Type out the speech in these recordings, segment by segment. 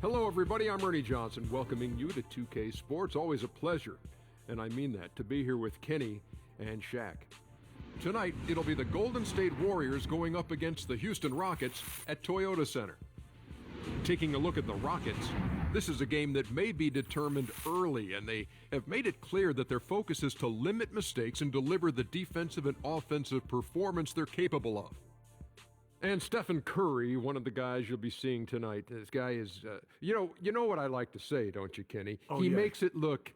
Hello, everybody. I'm Ernie Johnson, welcoming you to 2K Sports. Always a pleasure, and I mean that, to be here with Kenny and Shaq. Tonight, it'll be the Golden State Warriors going up against the Houston Rockets at Toyota Center. Taking a look at the Rockets, this is a game that may be determined early, and they have made it clear that their focus is to limit mistakes and deliver the defensive and offensive performance they're capable of. And Stephen Curry, one of the guys you'll be seeing tonight. This guy is, you know what I like to say, don't you, Kenny? He makes it look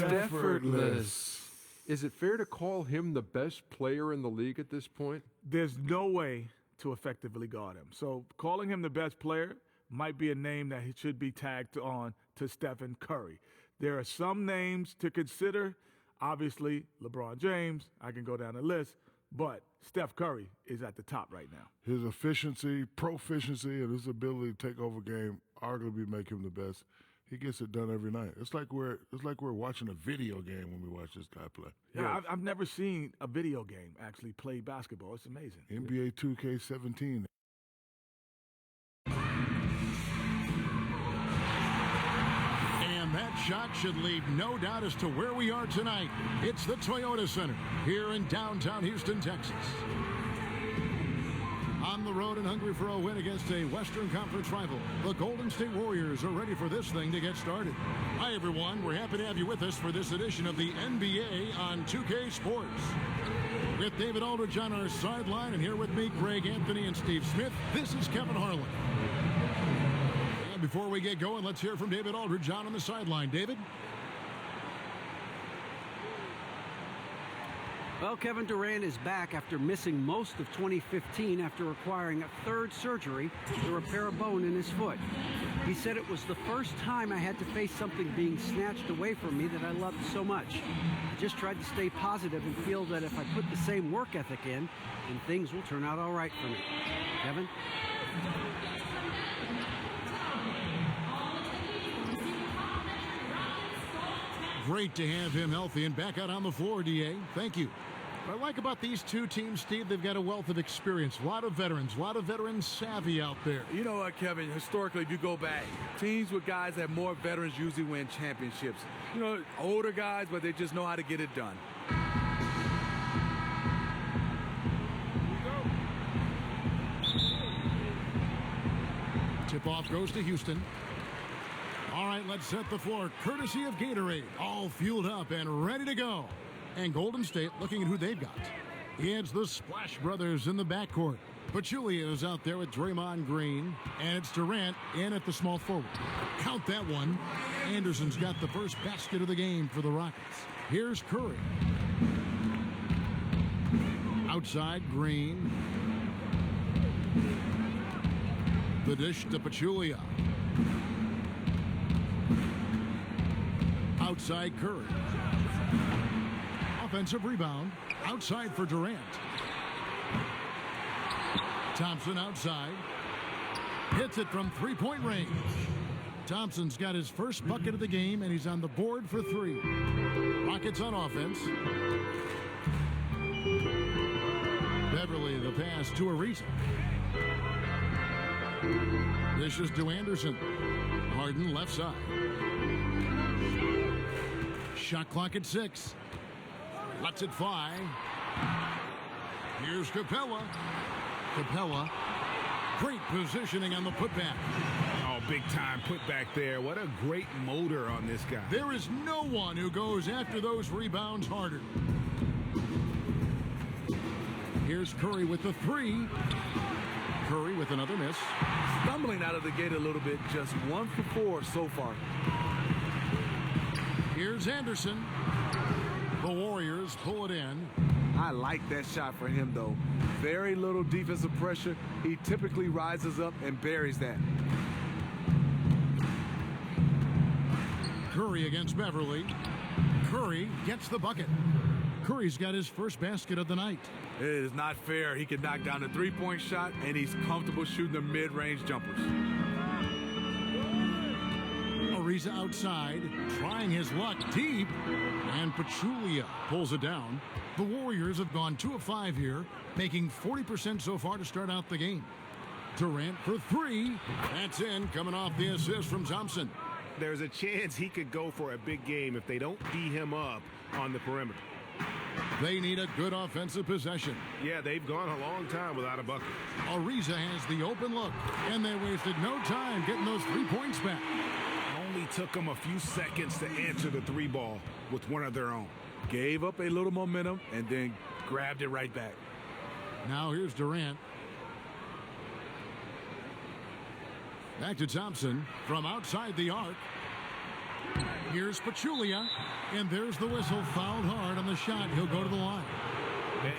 effortless. Is it fair to call him the best player in the league at this point? There's no way to effectively guard him. So calling him the best player might be a name that he should be tagged on to Stephen Curry. There are some names to consider. Obviously, LeBron James, I can go down the list. But Steph Curry is at the top right now. His efficiency, proficiency, and his ability to take over a game arguably make him the best. He gets it done every night. It's like we're watching a video game when we watch this guy play. Yeah, I've never seen a video game actually play basketball. It's amazing. NBA 2K17. And that shot should leave no doubt as to where we are tonight. It's the Toyota Center here in downtown Houston, Texas. On the road and hungry for a win against a Western Conference rival, the Golden State Warriors are ready for this thing to get started. Hi, everyone. We're happy to have you with us for this edition of the NBA on 2K Sports. With David Aldridge on our sideline, and here with me, Greg Anthony and Steve Smith, this is Kevin Harlan. And before we get going, let's hear from David Aldridge on the sideline. David? Well, Kevin Durant is back after missing most of 2015 after requiring a third surgery to repair a bone in his foot. He said it was the first time I had to face something being snatched away from me that I loved so much. I just tried to stay positive and feel that if I put the same work ethic in, then things will turn out all right for me. Kevin? Great to have him healthy and back out on the floor, D.A. Thank you. What I like about these two teams, Steve, they've got a wealth of experience. A lot of veteran savvy out there. You know what, Kevin? Historically, if you go back, teams with guys that have more veterans usually win championships. You know, older guys, but they just know how to get it done. Tip-off goes to Houston. All right, let's set the floor. Courtesy of Gatorade. All fueled up and ready to go. And Golden State looking at who they've got. It's the Splash Brothers in the backcourt. Pachulia is out there with Draymond Green. And it's Durant in at the small forward. Count that one. Anderson's got the first basket of the game for the Rockets. Here's Curry. Outside, Green. The dish to Pachulia. Outside Curry. Offensive rebound. Outside for Durant. Thompson outside. Hits it from three-point range. Thompson's got his first bucket of the game, and he's on the board for three. Rockets on offense. Beverly the pass to Ariza. Dishes to Anderson. Harden left side. Shot clock at 6. Lets it fly. Here's Capella. Capella. Great positioning on the putback. Oh, big time putback there. What a great motor on this guy. There is no one who goes after those rebounds harder. Here's Curry with the three. Curry with another miss. Stumbling out of the gate a little bit. Just 1 for 4 so far. Here's Anderson. The Warriors pull it in. I like that shot for him, though. Very little defensive pressure. He typically rises up and buries that. Curry against Beverly. Curry gets the bucket. Curry's got his first basket of the night. It is not fair. He can knock down a three-point shot, and he's comfortable shooting the mid-range jumpers. Ariza outside, trying his luck deep, and Pachulia pulls it down. The Warriors have gone 2 of 5 here, making 40% so far to start out the game. Durant for three. That's in, coming off the assist from Thompson. There's a chance he could go for a big game if they don't D him up on the perimeter. They need a good offensive possession. Yeah, they've gone a long time without a bucket. Ariza has the open look, and they wasted no time getting those 3 points back. Only took them a few seconds to answer the three ball with one of their own. Gave up a little momentum and then grabbed it right back. Now here's Durant. Back to Thompson from outside the arc. Here's Pachulia, and there's the whistle. Fouled hard on the shot. He'll go to the line.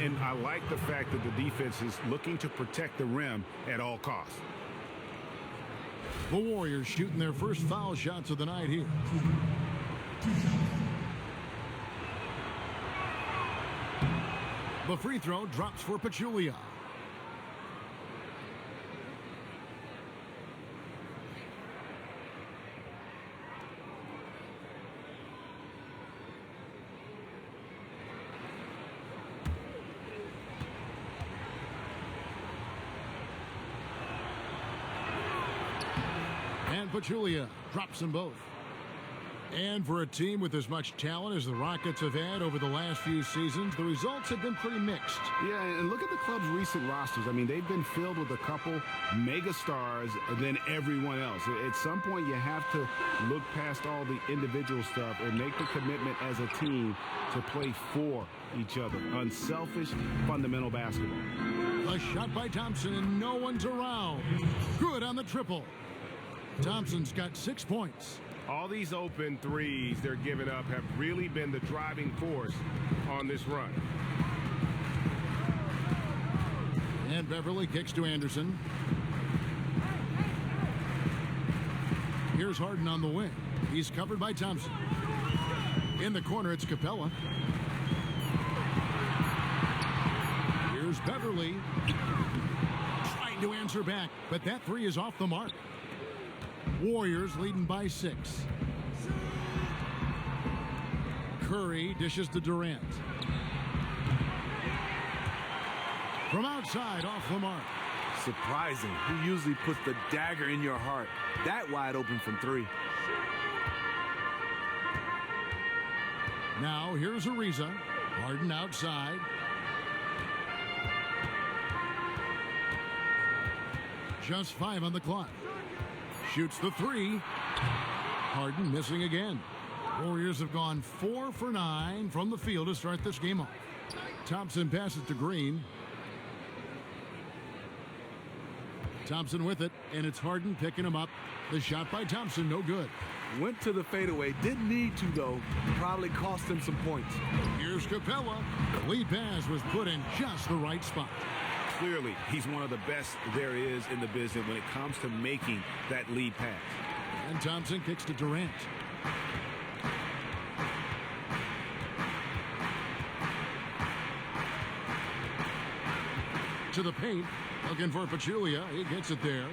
And I like the fact that the defense is looking to protect the rim at all costs. The Warriors shooting their first foul shots of the night here. The free throw drops for Pachulia. And Pachulia drops them both. And for a team with as much talent as the Rockets have had over the last few seasons, the results have been pretty mixed. Yeah, and look at the club's recent rosters. I mean, they've been filled with a couple mega stars and then everyone else. At some point, you have to look past all the individual stuff and make the commitment as a team to play for each other. Unselfish, fundamental basketball. A shot by Thompson, and no one's around. Good on the triple. Thompson's got 6 points. All these open threes they're giving up have really been the driving force on this run. And Beverly kicks to Anderson. Here's Harden on the wing. He's covered by Thompson. In the corner, it's Capella. Here's Beverly. Trying to answer back, but that three is off the mark. Warriors leading by 6. Curry dishes to Durant. From outside, off the mark. Surprising. He usually puts the dagger in your heart. That wide open from 3. Now here's Ariza. Harden outside. Just 5 on the clock. Shoots the 3. Harden missing again. Warriors have gone 4 for 9 from the field to start this game off. Thompson passes to Green. Thompson with it, and it's Harden picking him up. The shot by Thompson, no good. Went to the fadeaway. Didn't need to, though. Probably cost him some points. Here's Capella. Lead pass was put in just the right spot. Clearly, he's one of the best there is in the business when it comes to making that lead pass. And Thompson kicks to Durant. To the paint, looking for Pachulia. He gets it there.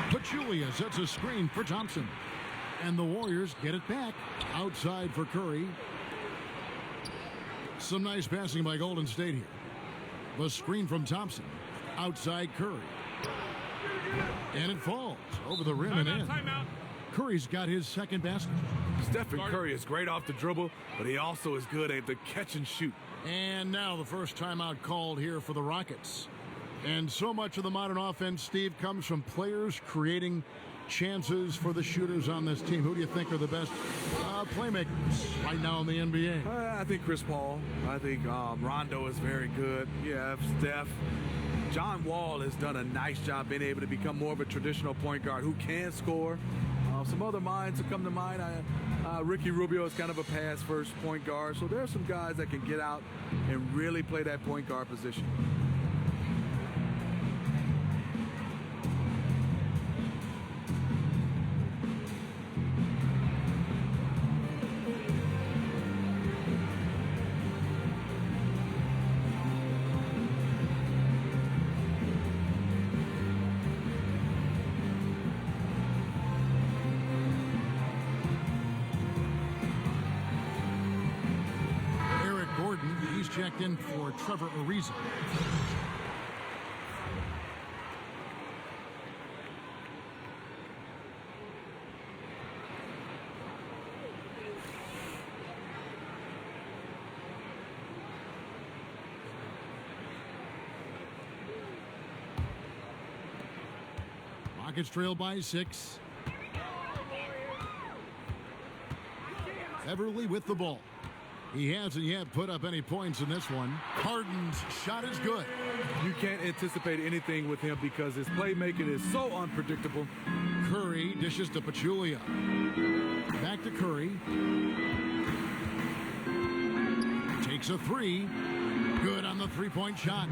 Pachulia sets a screen for Thompson. And the Warriors get it back. Outside for Curry. Some nice passing by Golden State here. The screen from Thompson. Outside Curry. And it falls over the rim and in. Curry's got his second basket. Stephen Curry is great off the dribble, but he also is good at the catch and shoot. And now the first timeout called here for the Rockets. And so much of the modern offense, Steve, comes from players creating chances for the shooters on this team. Who do you think are the best playmakers right now in the NBA? I think Chris Paul. I think Rondo is very good. Yeah, Steph. John Wall has done a nice job being able to become more of a traditional point guard who can score. Some other minds that come to mind, Ricky Rubio is kind of a pass-first point guard. So there are some guys that can get out and really play that point guard position. Checked in for Trevor Ariza. Rockets trail by 6. Beverly with the ball. He hasn't yet put up any points in this one. Harden's shot is good. You can't anticipate anything with him because his playmaking is so unpredictable. Curry dishes to Pachulia. Back to Curry. Takes a 3. Good on the three-point shot.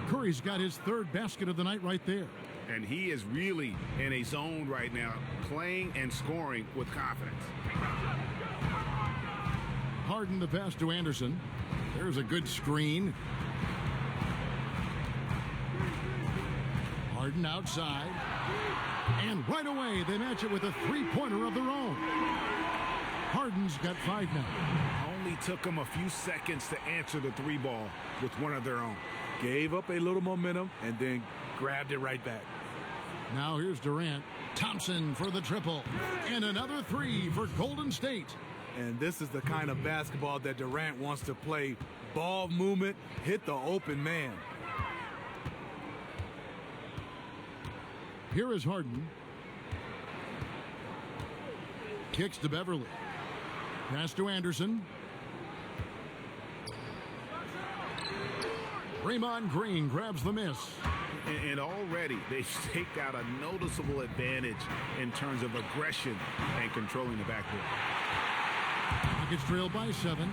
Curry's got his 3rd basket of the night right there. And he is really in a zone right now, playing and scoring with confidence. Harden the pass to Anderson. There's a good screen. Harden outside. And right away, they match it with a three-pointer of their own. Harden's got 5 now. Only took him a few seconds to answer the 3-ball with one of their own. Gave up a little momentum and then grabbed it right back. Now here's Durant. Thompson for the triple. And another 3 for Golden State. And this is the kind of basketball that Durant wants to play. Ball movement, hit the open man. Here is Harden. Kicks to Beverly. Pass to Anderson. Draymond Green grabs the miss. And already they've staked out a noticeable advantage in terms of aggression and controlling the backcourt. Rockets trail by 7.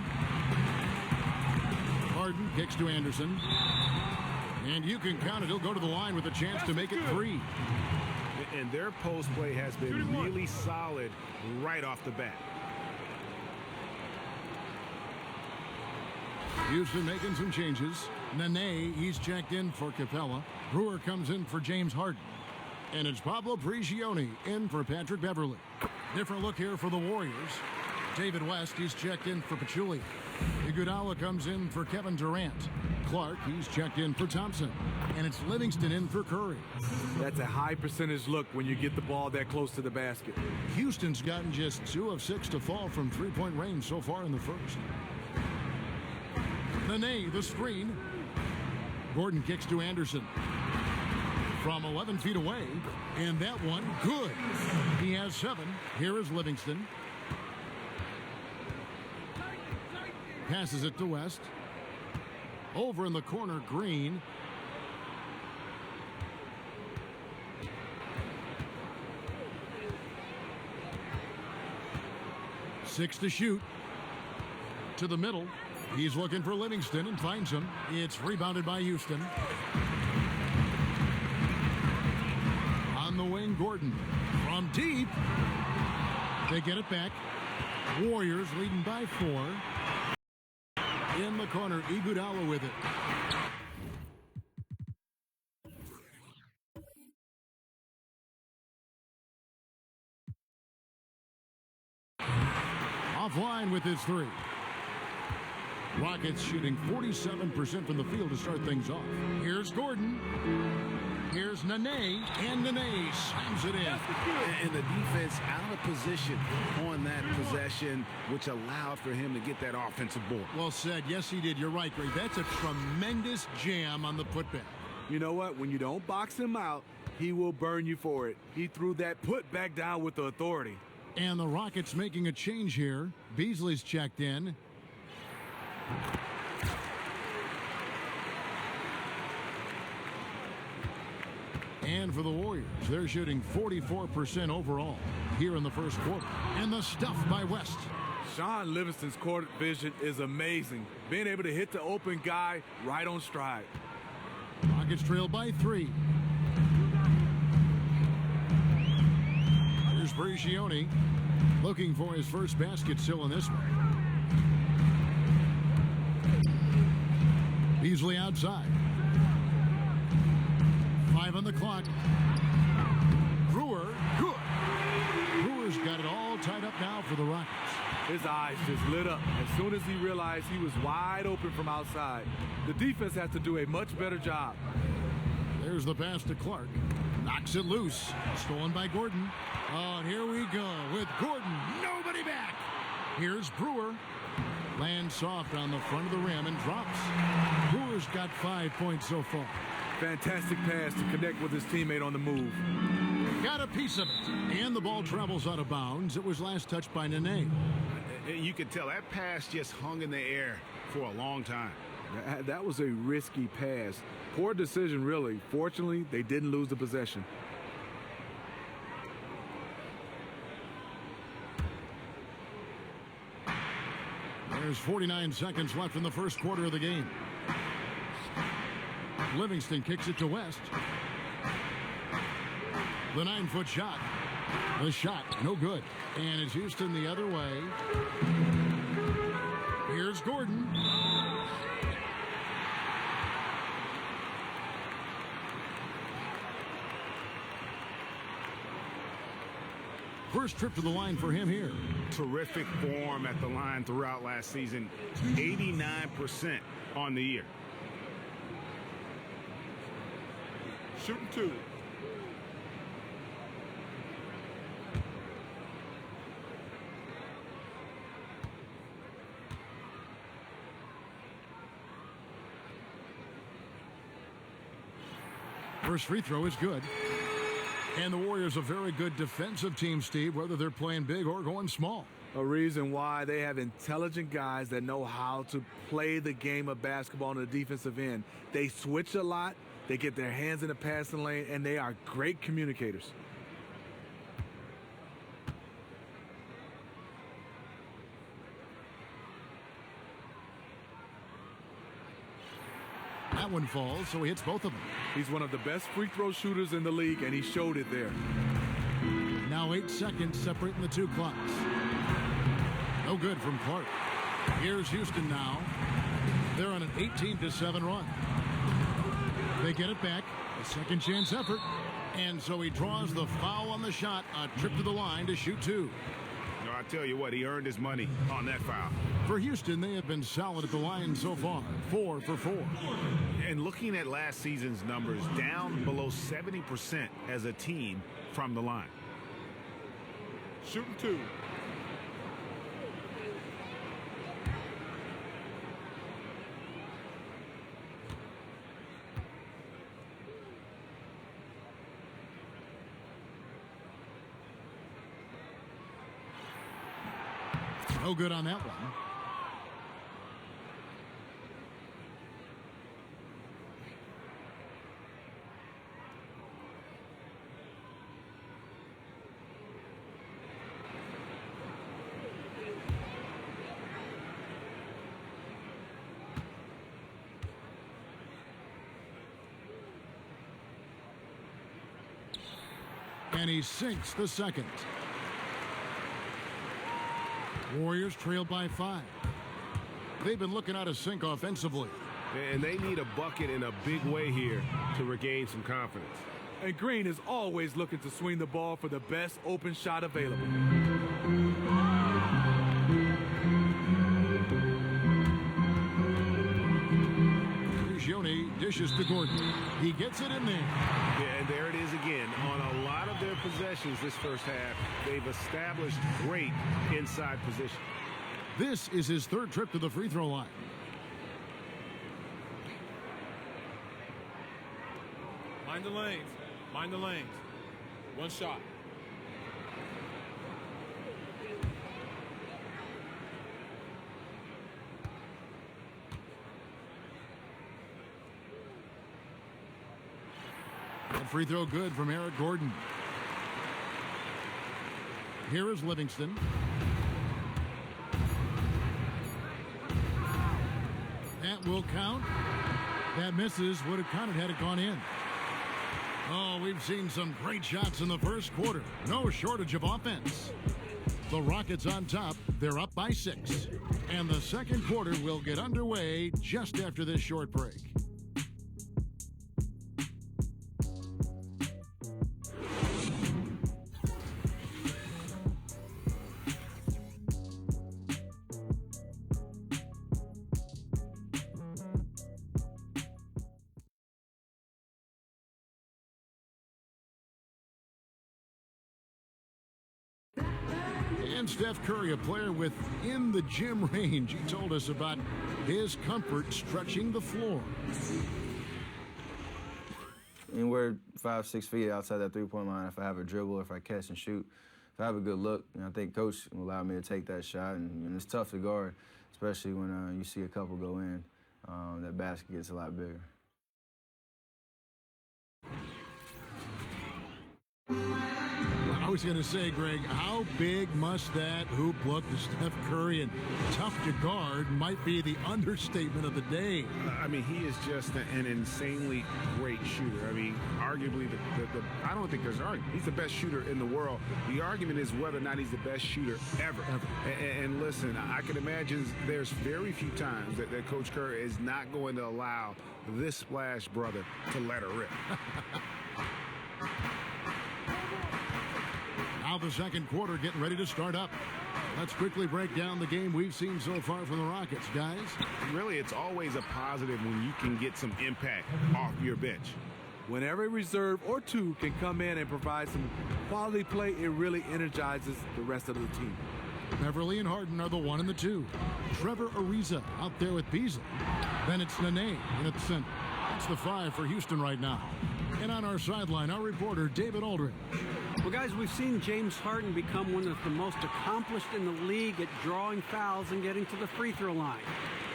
Harden kicks to Anderson. And you can count it. He'll go to the line with a chance to make it 3. And their post play has been really solid right off the bat. Houston making some changes. Nene, he's checked in for Capella. Brewer comes in for James Harden. And it's Pablo Prigioni in for Patrick Beverly. Different look here for the Warriors. David West, he's checked in for Pachulia. Iguodala comes in for Kevin Durant. Clark, he's checked in for Thompson. And it's Livingston in for Curry. That's a high percentage look when you get the ball that close to the basket. Houston's gotten just 2 of 6 to fall from three-point range so far in the first. Nene, the screen. Gordon kicks to Anderson. From 11 feet away. And that one, good. He has 7. Here is Livingston. Passes it to West. Over in the corner, Green. Six to shoot. To the middle. He's looking for Livingston and finds him. It's rebounded by Houston. On the wing, Gordon. From deep. They get it back. Warriors leading by 4. In the corner, Iguodala with it. Offline with his 3. Rockets shooting 47% from the field to start things off. Here's Gordon. Here's Nene, and Nene slams it in. And the defense out of position on that possession, which allowed for him to get that offensive board. Well said. Yes, he did. You're right, Greg. That's a tremendous jam on the putback. You know what? When you don't box him out, he will burn you for it. He threw that putback down with the authority. And the Rockets making a change here. Beasley's checked in. And for the Warriors, they're shooting 44% overall here in the first quarter. And the stuff by West. Sean Livingston's court vision is amazing. Being able to hit the open guy right on stride. Rockets trail by 3. Here's Prigioni looking for his first basket still in this one. Beasley outside. 5 on the clock. Brewer, good. Brewer's got it all tied up now for the Rockets. His eyes just lit up as soon as he realized he was wide open from outside. The defense has to do a much better job. There's the pass to Clark. Knocks it loose. Stolen by Gordon. Oh, and here we go with Gordon. Nobody back. Here's Brewer. Lands soft on the front of the rim and drops. Brewer's got 5 points so far. Fantastic pass to connect with his teammate on the move. Got a piece of it. And the ball travels out of bounds. It was last touched by Nene. You could tell that pass just hung in the air for a long time. That was a risky pass. Poor decision, really. Fortunately, they didn't lose the possession. There's 49 seconds left in the first quarter of the game. Livingston kicks it to West. The 9-foot shot. The shot, no good. And it's Houston the other way. Here's Gordon. First trip to the line for him here. Terrific form at the line throughout last season. 89% on the year. Shooting 2. First free throw is good. And the Warriors a very good defensive team, Steve, whether they're playing big or going small. A reason why they have intelligent guys that know how to play the game of basketball on the defensive end. They switch a lot, they get their hands in the passing lane, and they are great communicators. That one falls, so he hits both of them. He's one of the best free throw shooters in the league, and he showed it there. Now 8 seconds separating the two clocks. No good from Clark. Here's Houston now. They're on an 18-7 run. They get it back. A second chance effort. And so he draws the foul on the shot. A trip to the line to shoot 2. No, I tell you what, he earned his money on that foul. For Houston, they have been solid at the line so far. 4 for 4. And looking at last season's numbers, down below 70% as a team from the line. Shooting 2. No good on that one. And he sinks the second. Warriors trail by 5. They've been looking out of sync offensively. And they need a bucket in a big way here to regain some confidence. And Green is always looking to swing the ball for the best open shot available. Gioni dishes to Gordon. He gets it in there. Yeah, and there it is again. On a lot of their possessions this first half, they've established great inside position. This is his third trip to the free throw line. Mind the lanes. Mind the lanes. One shot. And free throw good from Eric Gordon. Here is Livingston. That will count. That misses. Would have counted had it gone in. Oh, we've seen some great shots in the first quarter. No shortage of offense. The Rockets on top. They're up by 6. And the second quarter will get underway just after this short break. And Steph Curry, a player within the gym range. He told us about his comfort stretching the floor. anywhere 5-6 feet outside that three-point line, if I have a dribble, if I catch and shoot, if I have a good look, I think Coach will allow me to take that shot. And it's tough to guard, especially when you see a couple go in. That basket gets a lot bigger. I was going to say, Greg, how big must that hoop look to Steph Curry? And tough to guard might be the understatement of the day. I mean, he is just an insanely great shooter. I mean, arguably, I don't think there's an argument. He's the best shooter in the world. The argument is whether or not he's the best shooter ever. And listen, I can imagine there's very few times that Coach Curry is not going to allow this splash brother to let her rip. Now the second quarter getting ready to start up. Let's quickly break down the game we've seen so far from the Rockets, guys. Really, it's always a positive when you can get some impact off your bench. Whenever a reserve or two can come in and provide some quality play, it really energizes the rest of the team. Beverly and Harden are the 1 and the 2. Trevor Ariza out there with Beasley. Then it's Nene in at the center. That's the 5 for Houston right now. And on our sideline, our reporter, David Aldridge. Well, guys, we've seen James Harden become one of the most accomplished in the league at drawing fouls and getting to the free throw line.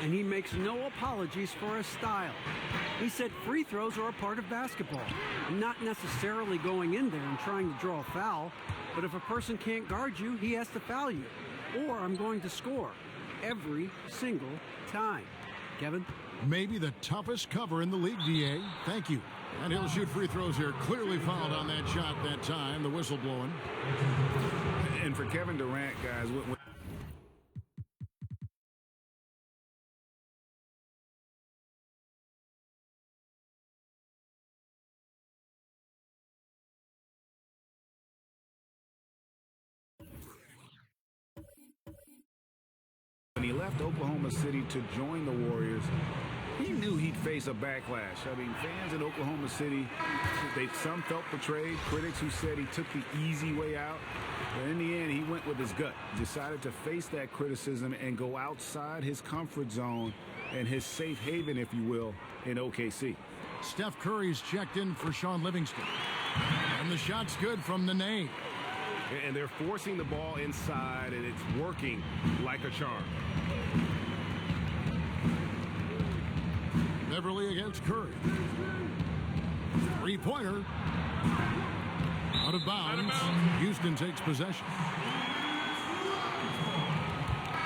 And he makes no apologies for his style. He said free throws are a part of basketball, not necessarily going in there and trying to draw a foul, but if a person can't guard you, he has to foul you. Or I'm going to score every single time. Kevin? Maybe the toughest cover in the league, DA. Thank you. And he'll shoot free throws here. Clearly fouled on that shot that time. The whistle blowing. And for Kevin Durant, guys, when he left Oklahoma City to join the Warriors, he knew he'd face a backlash. I mean, fans in Oklahoma City, some felt betrayed. Critics who said he took the easy way out. But in the end, he went with his gut. Decided to face that criticism and go outside his comfort zone and his safe haven, if you will, in OKC. Steph Curry's checked in for Sean Livingston. And the shot's good from Nene. And they're forcing the ball inside, and it's working like a charm. Beverly against Curry. Three-pointer. Out of bounds. Houston takes possession.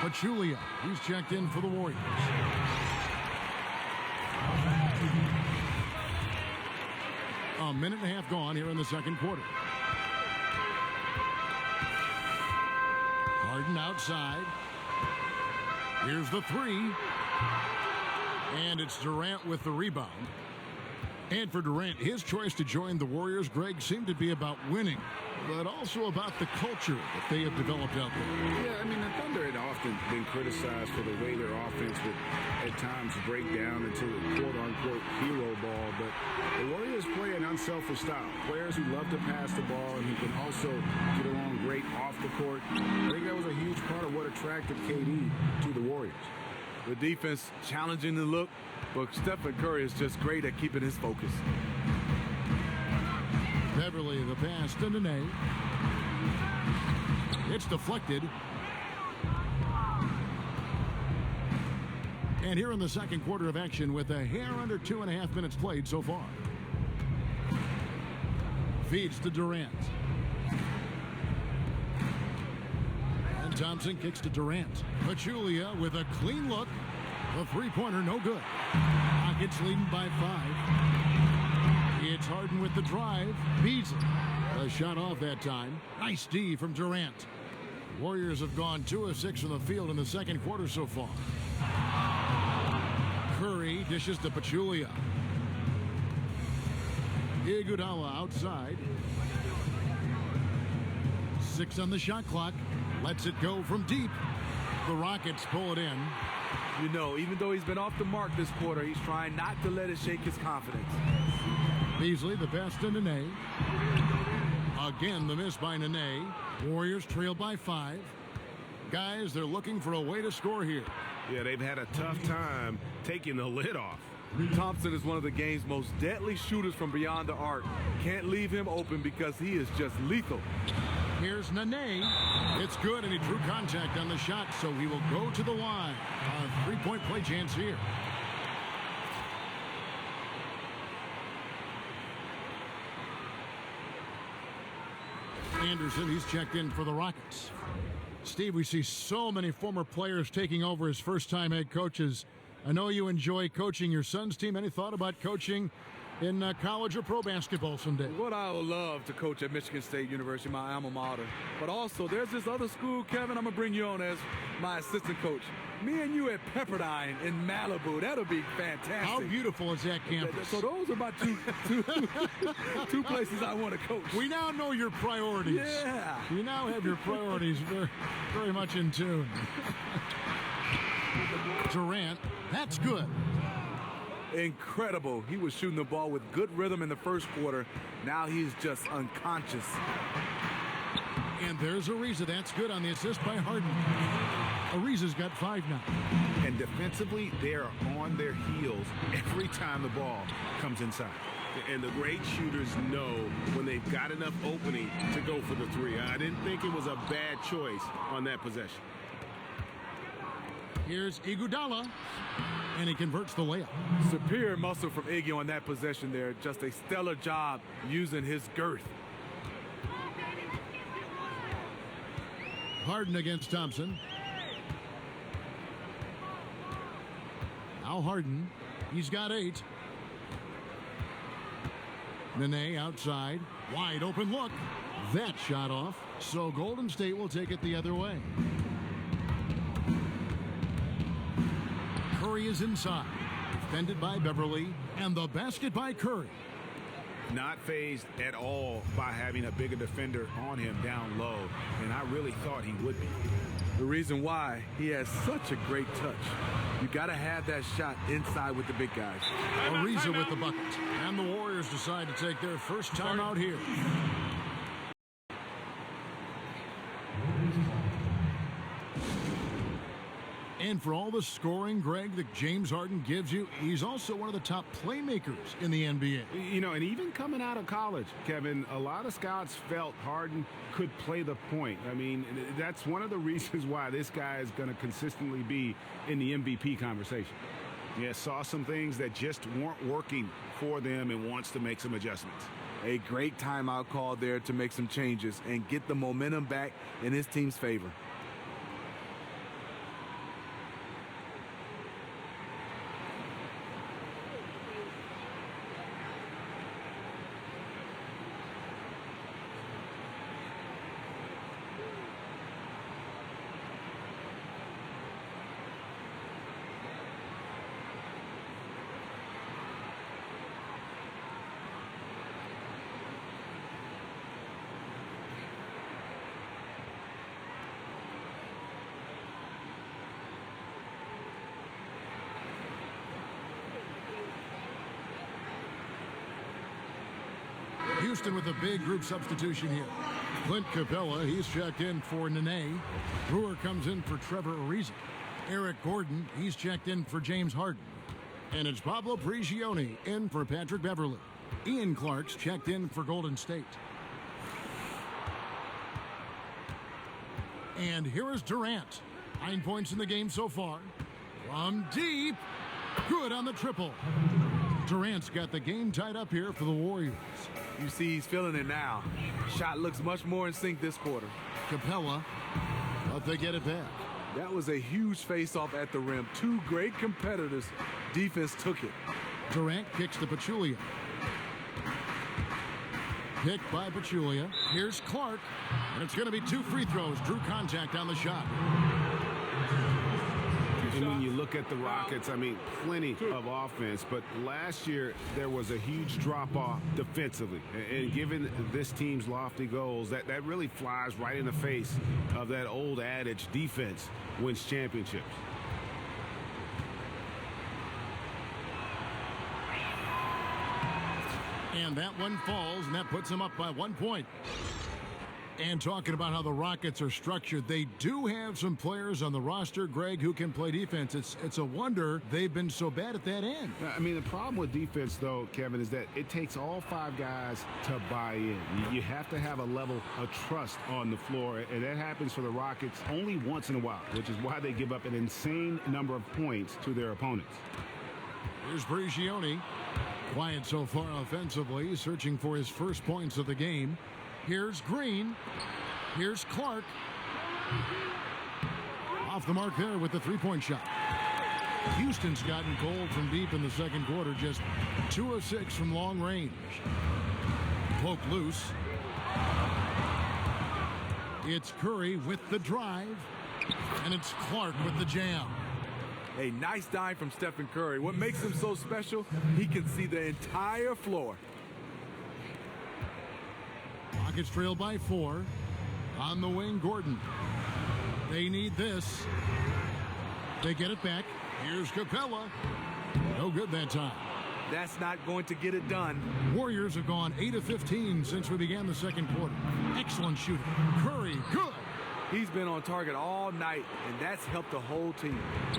Pachulia, he's checked in for the Warriors. A minute and a half gone here in the second quarter. Harden outside. Here's the 3. And it's Durant with the rebound. And for Durant, his choice to join the Warriors, Greg, seemed to be about winning, but also about the culture that they have developed out there. Yeah, I mean, the Thunder had often been criticized for the way their offense would at times break down into quote-unquote hero ball, but the Warriors play an unselfish style. Players who love to pass the ball and who can also get along great off the court. I think that was a huge part of what attracted KD to the Warriors. The defense challenging the look, but Stephen Curry is just great at keeping his focus. Beverly, the pass to Nene. It's deflected. And here in the second quarter of action with a hair under 2.5 minutes played so far. Feeds to Durant. And Thompson kicks to Durant. Pachulia with a clean look. The three-pointer no good. Rockets leading by 5. It's Harden with the drive. Beasley. A shot off that time. Nice D from Durant. Warriors have gone 2 of 6 from the field in the second quarter so far. Curry dishes to Pachulia. Iguodala outside. 6 on the shot clock. Lets it go from deep. The Rockets pull it in. You know, even though he's been off the mark this quarter, he's trying not to let it shake his confidence. Beasley, the pass to Nene. Again, the miss by Nene. Warriors trail by 5. Guys, they're looking for a way to score here. Yeah, they've had a tough time taking the lid off. Thompson is one of the game's most deadly shooters from beyond the arc. Can't leave him open because he is just lethal. Here's Nene. It's good, and he drew contact on the shot, so he will go to the line. A three-point play chance here. Anderson, he's checked in for the Rockets. Steve, we see so many former players taking over as first-time head coaches. I know you enjoy coaching your son's team. Any thought about coaching in college or pro basketball someday? What I would love to coach at Michigan State University, my alma mater. But also, there's this other school, Kevin, I'm going to bring you on as my assistant coach. Me and you at Pepperdine in Malibu. That'll be fantastic. How beautiful is that campus? So those are my two places I want to coach. We now know your priorities. Yeah. You now have your priorities very, very much in tune. Durant, that's good. Incredible. He was shooting the ball with good rhythm in the first quarter. Now he's just unconscious. And there's Ariza. That's good on the assist by Harden. Ariza's got 5 now. And defensively, they're on their heels every time the ball comes inside. And the great shooters know when they've got enough opening to go for the three. I didn't think it was a bad choice on that possession. Here's Iguodala, and he converts the layup. Superior muscle from Iggy on that possession there. Just a stellar job using his girth. Harden against Thompson. Now Harden, he's got 8. Nene outside, wide open look. That shot off, so Golden State will take it the other way. Curry is inside, defended by Beverly, and the basket by Curry. Not fazed at all by having a bigger defender on him down low, and I really thought he would be. The reason why, he has such a great touch. You got to have that shot inside with the big guys. Ariza with the bucket, and the Warriors decide to take their first time out here. And for all the scoring, Greg, that James Harden gives you, he's also one of the top playmakers in the NBA. You know, and even coming out of college, Kevin, a lot of scouts felt Harden could play the point. I mean, that's one of the reasons why this guy is going to consistently be in the MVP conversation. Yeah, saw some things that just weren't working for them and wants to make some adjustments. A great timeout call there to make some changes and get the momentum back in his team's favor. Houston with a big group substitution here. Clint Capella, he's checked in for Nene. Brewer comes in for Trevor Ariza. Eric Gordon, he's checked in for James Harden. And it's Pablo Prigioni in for Patrick Beverly. Ian Clark's checked in for Golden State. And here is Durant. 9 points in the game so far. From deep. Good on the triple. Durant's got the game tied up here for the Warriors. You see he's feeling it now. Shot looks much more in sync this quarter. Capella, but they get it back. That was a huge face-off at the rim. Two great competitors. Defense took it. Durant kicks to Pachulia. Picked by Pachulia. Here's Clark. And it's going to be 2 free throws. Drew contact on the shot. And when you look at the Rockets, I mean, plenty of offense. But last year, there was a huge drop-off defensively. And given this team's lofty goals, that really flies right in the face of that old adage, defense wins championships. And that one falls, and that puts him up by 1 point. And talking about how the Rockets are structured, they do have some players on the roster, Greg, who can play defense. It's a wonder they've been so bad at that end. I mean, the problem with defense, though, Kevin, is that it takes all 5 guys to buy in. You have to have a level of trust on the floor, and that happens for the Rockets only once in a while, which is why they give up an insane number of points to their opponents. Here's Prigioni. Quiet so far offensively, searching for his first points of the game. Here's Green. Here's Clark. Off the mark there with the three-point shot. Houston's gotten cold from deep in the second quarter, just 2 of 6 from long range. Poke loose. It's Curry with the drive, and it's Clark with the jam. A nice dive from Stephen Curry. What makes him so special, he can see the entire floor. Rockets trail by 4. On the wing, Gordon. They need this. They get it back. Here's Capella. No good that time. That's not going to get it done. Warriors have gone 8 of 15 since we began the second quarter. Excellent shooting. Curry, good. He's been on target all night, and that's helped the whole team.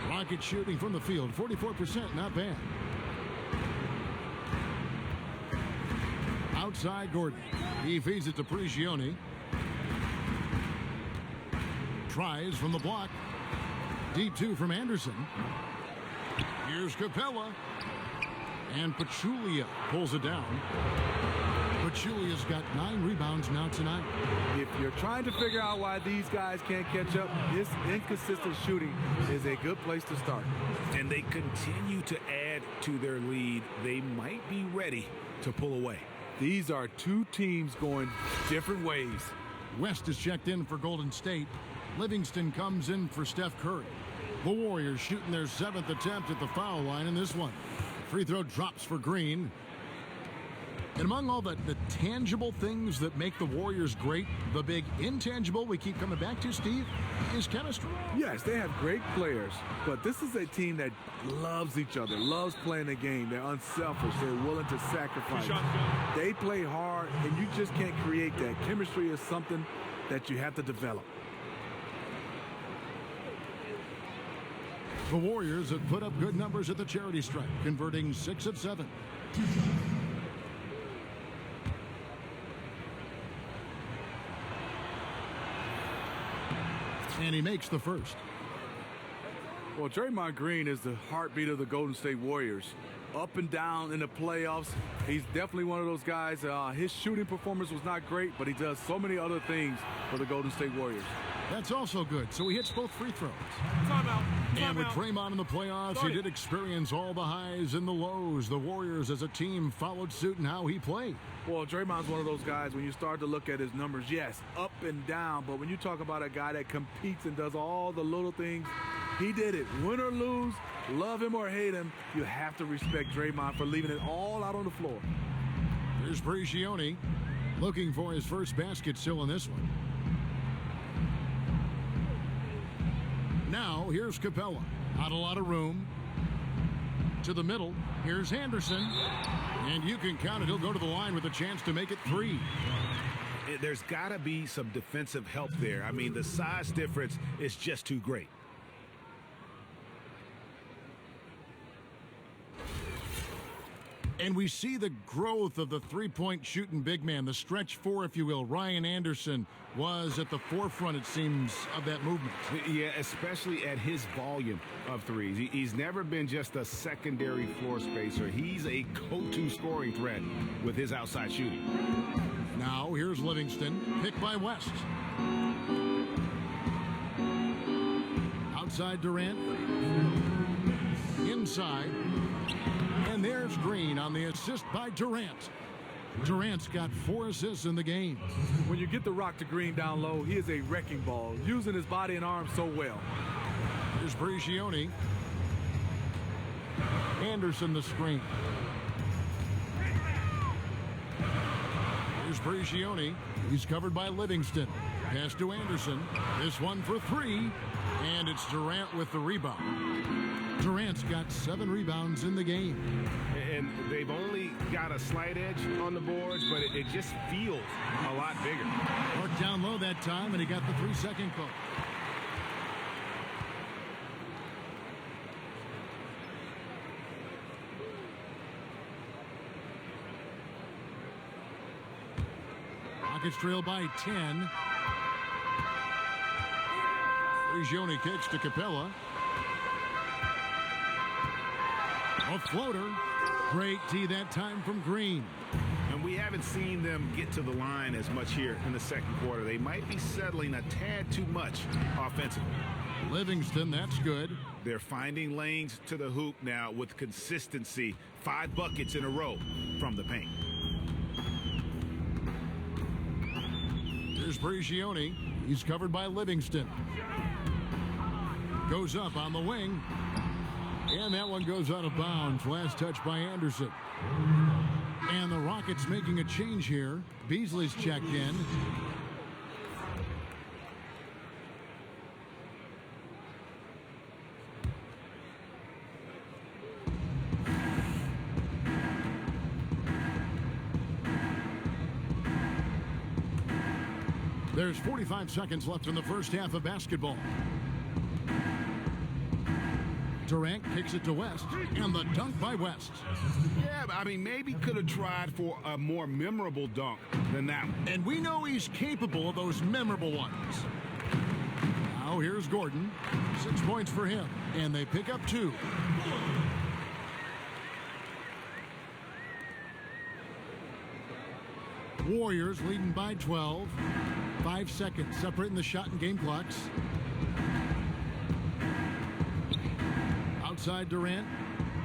Rockets shooting from the field, 44%, not bad. Outside Gordon. He feeds it to Prigioni. Tries from the block. Deep 2 from Anderson. Here's Capella. And Pachulia pulls it down. Pachulia's got 9 rebounds now tonight. If you're trying to figure out why these guys can't catch up, this inconsistent shooting is a good place to start. And they continue to add to their lead. They might be ready to pull away. These are 2 teams going different ways. West is checked in for Golden State. Livingston comes in for Steph Curry. The Warriors shooting their 7th attempt at the foul line in this one. Free throw drops for Green. And among all the tangible things that make the Warriors great, the big intangible we keep coming back to, Steve, is chemistry. Yes, they have great players, but this is a team that loves each other, loves playing the game. They're unselfish. They're willing to sacrifice. They play hard, and you just can't create that. Chemistry is something that you have to develop. The Warriors have put up good numbers at the charity stripe, converting 6 of 7. And he makes the first. Well, Draymond Green is the heartbeat of the Golden State Warriors. Up and down in the playoffs. He's definitely one of those guys. His shooting performance was not great, but he does so many other things for the Golden State Warriors. That's also good. So he hits both free throws. Timeout. And with Draymond in the playoffs, he did experience all the highs and the lows. The Warriors as a team followed suit in how he played. Well, Draymond's one of those guys, when you start to look at his numbers, yes, up and down. But when you talk about a guy that competes and does all the little things, he did it. Win or lose, love him or hate him, you have to respect Draymond for leaving it all out on the floor. Here's Prigioni looking for his first basket still in this one. Now, here's Capella. Not a lot of room. To the middle. Here's Anderson. And you can count it. He'll go to the line with a chance to make it 3. There's got to be some defensive help there. I mean, the size difference is just too great. And we see the growth of the three-point shooting big man, the stretch 4, if you will. Ryan Anderson was at the forefront, it seems, of that movement. Yeah, especially at his volume of threes. He's never been just a secondary floor spacer. He's a go-to scoring threat with his outside shooting. Now, here's Livingston, picked by West. Outside Durant. Inside. And there's Green on the assist by Durant. Durant's got 4 assists in the game. When you get the rock to Green down low, he is a wrecking ball, using his body and arm so well. Here's Prigioni. Anderson the screen. Here's Prigioni. He's covered by Livingston. Pass to Anderson. This one for 3. And it's Durant with the rebound. Durant's got 7 rebounds in the game. And they've only got a slight edge on the boards, but it just feels a lot bigger. Worked down low that time, and he got the 3-second call. Rockets trail by 10. Prigioni kicks to Capella. A floater. Great tee that time from Green. And we haven't seen them get to the line as much here in the second quarter. They might be settling a tad too much offensively. Livingston, that's good. They're finding lanes to the hoop now with consistency. 5 buckets in a row from the paint. Here's Prigioni. He's covered by Livingston. Goes up on the wing. And that one goes out of bounds. Last touch by Anderson. And the Rockets making a change here. Beasley's checked in. There's 45 seconds left in the first half of basketball. Durant kicks it to West, and the dunk by West. Yeah, I mean, maybe could have tried for a more memorable dunk than that one. And we know he's capable of those memorable ones. Now here's Gordon. 6 points for him, and they pick up 2. Warriors leading by 12. 5 seconds separating the shot and game clocks. Outside Durant.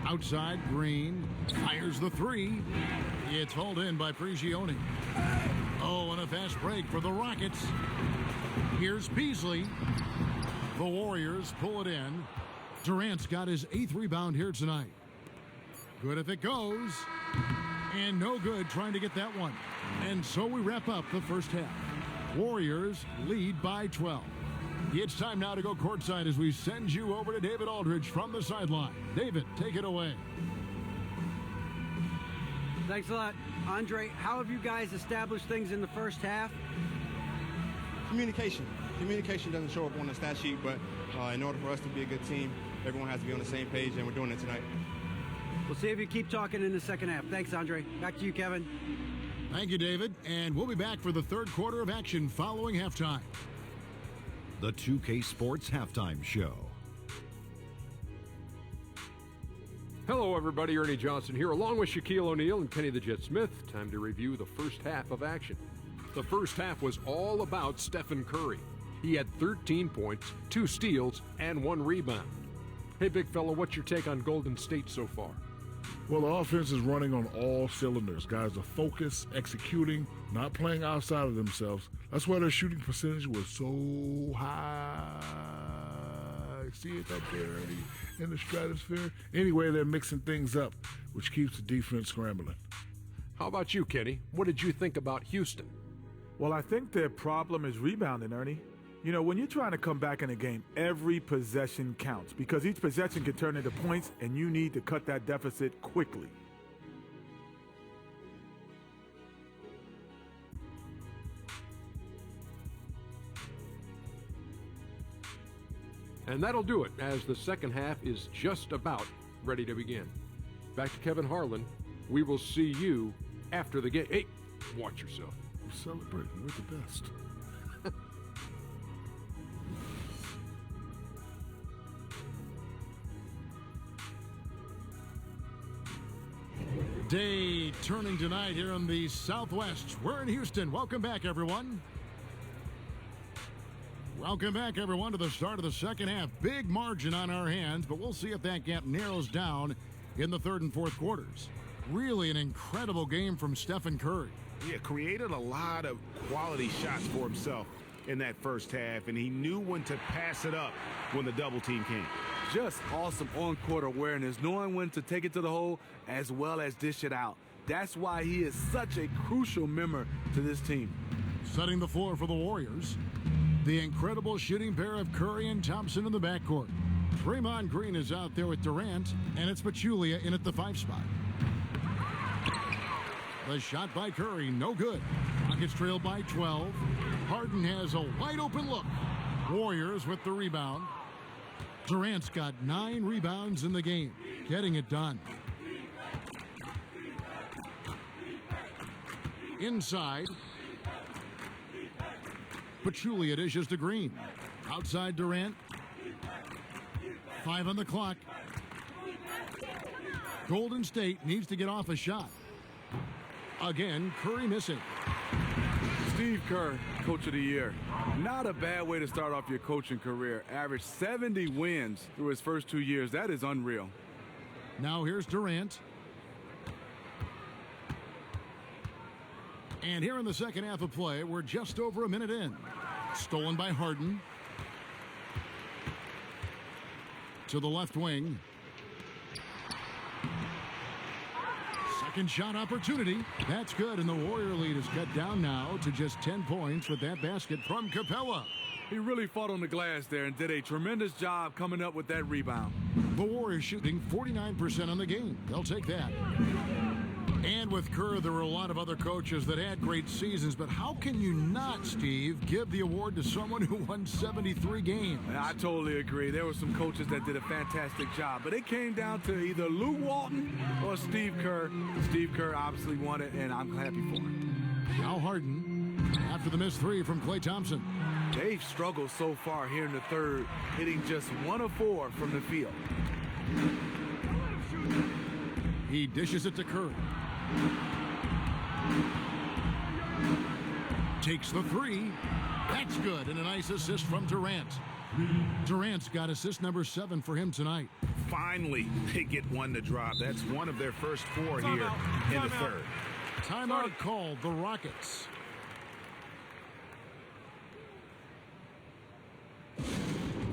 Outside Green. Fires the 3. It's hauled in by Prigioni. Oh, and a fast break for the Rockets. Here's Beasley. The Warriors pull it in. Durant's got his 8th rebound here tonight. Good if it goes. And no good trying to get that one. And so we wrap up the first half. Warriors lead by 12. It's time now to go courtside as we send you over to David Aldridge from the sideline. David, take it away. Thanks a lot. Andre, how have you guys established things in the first half? Communication. Communication doesn't show up on the stat sheet, but in order for us to be a good team, everyone has to be on the same page, and we're doing it tonight. We'll see if you keep talking in the second half. Thanks, Andre. Back to you, Kevin. Thank you, David. And we'll be back for the third quarter of action following halftime. The 2K Sports Halftime Show. Hello, everybody. Ernie Johnson here, along with Shaquille O'Neal and Kenny the Jet Smith. Time to review the first half of action. The first half was all about Stephen Curry. He had 13 points, 2 steals, and 1 rebound. Hey, big fella, what's your take on Golden State so far? Well, the offense is running on all cylinders. Guys are focused, executing, not playing outside of themselves. That's why their shooting percentage was so high. See it up there in the stratosphere? Anyway, they're mixing things up, which keeps the defense scrambling. How about you, Kenny? What did you think about Houston? Well, I think their problem is rebounding, Ernie. You know, when you're trying to come back in a game, every possession counts because each possession can turn into points, and you need to cut that deficit quickly. And that'll do it, as the second half is just about ready to begin. Back to Kevin Harlan. We will see you after the game. Hey, watch yourself. We're celebrating. We're the best. Day turning tonight here in the Southwest. We're in Houston. Welcome back, everyone. Welcome back, everyone, to the start of the second half. Big margin on our hands, but we'll see if that gap narrows down in the third and fourth quarters. Really an incredible game from Stephen Curry. Yeah, created a lot of quality shots for himself in that first half, and he knew when to pass it up when the double team came. Just awesome on-court awareness, knowing when to take it to the hole as well as dish it out. That's why he is such a crucial member to this team. Setting the floor for the Warriors. The incredible shooting pair of Curry and Thompson in the backcourt. Draymond Green is out there with Durant, and it's Pachulia in at the 5 spot. The shot by Curry, no good. Rockets trail by 12. Harden has a wide open look. Warriors with the rebound. Durant's got 9 rebounds in the game, getting it done. Inside. Pachulia dishes to Green. Outside Durant. 5 on the clock. Golden State needs to get off a shot. Again, Curry missing. Steve Kerr, Coach of the Year. Not a bad way to start off your coaching career. Averaged 70 wins through his first 2 years. That is unreal. Now here's Durant. And here in the second half of play, we're just over a minute in. Stolen by Harden. To the left wing. Second shot opportunity. That's good, and the Warrior lead is cut down now to just 10 points with that basket from Capella. He really fought on the glass there and did a tremendous job coming up with that rebound. The Warriors shooting 49% on the game. They'll take that. And with Kerr, there were a lot of other coaches that had great seasons, but how can you not, Steve, give the award to someone who won 73 games? I totally agree. There were some coaches that did a fantastic job, but it came down to either Lou Walton or Steve Kerr. Steve Kerr obviously won it, and I'm happy for him. Now Harden, after the missed 3 from Klay Thompson. They've struggled so far here in the third, hitting just 1 of 4 from the field. He dishes it to Curry. Takes the 3. That's good, and a nice assist from Durant. Durant's got assist number 7 for him tonight. Finally, they get one to drop. That's one of their first 4 here in the third. Timeout called, the Rockets.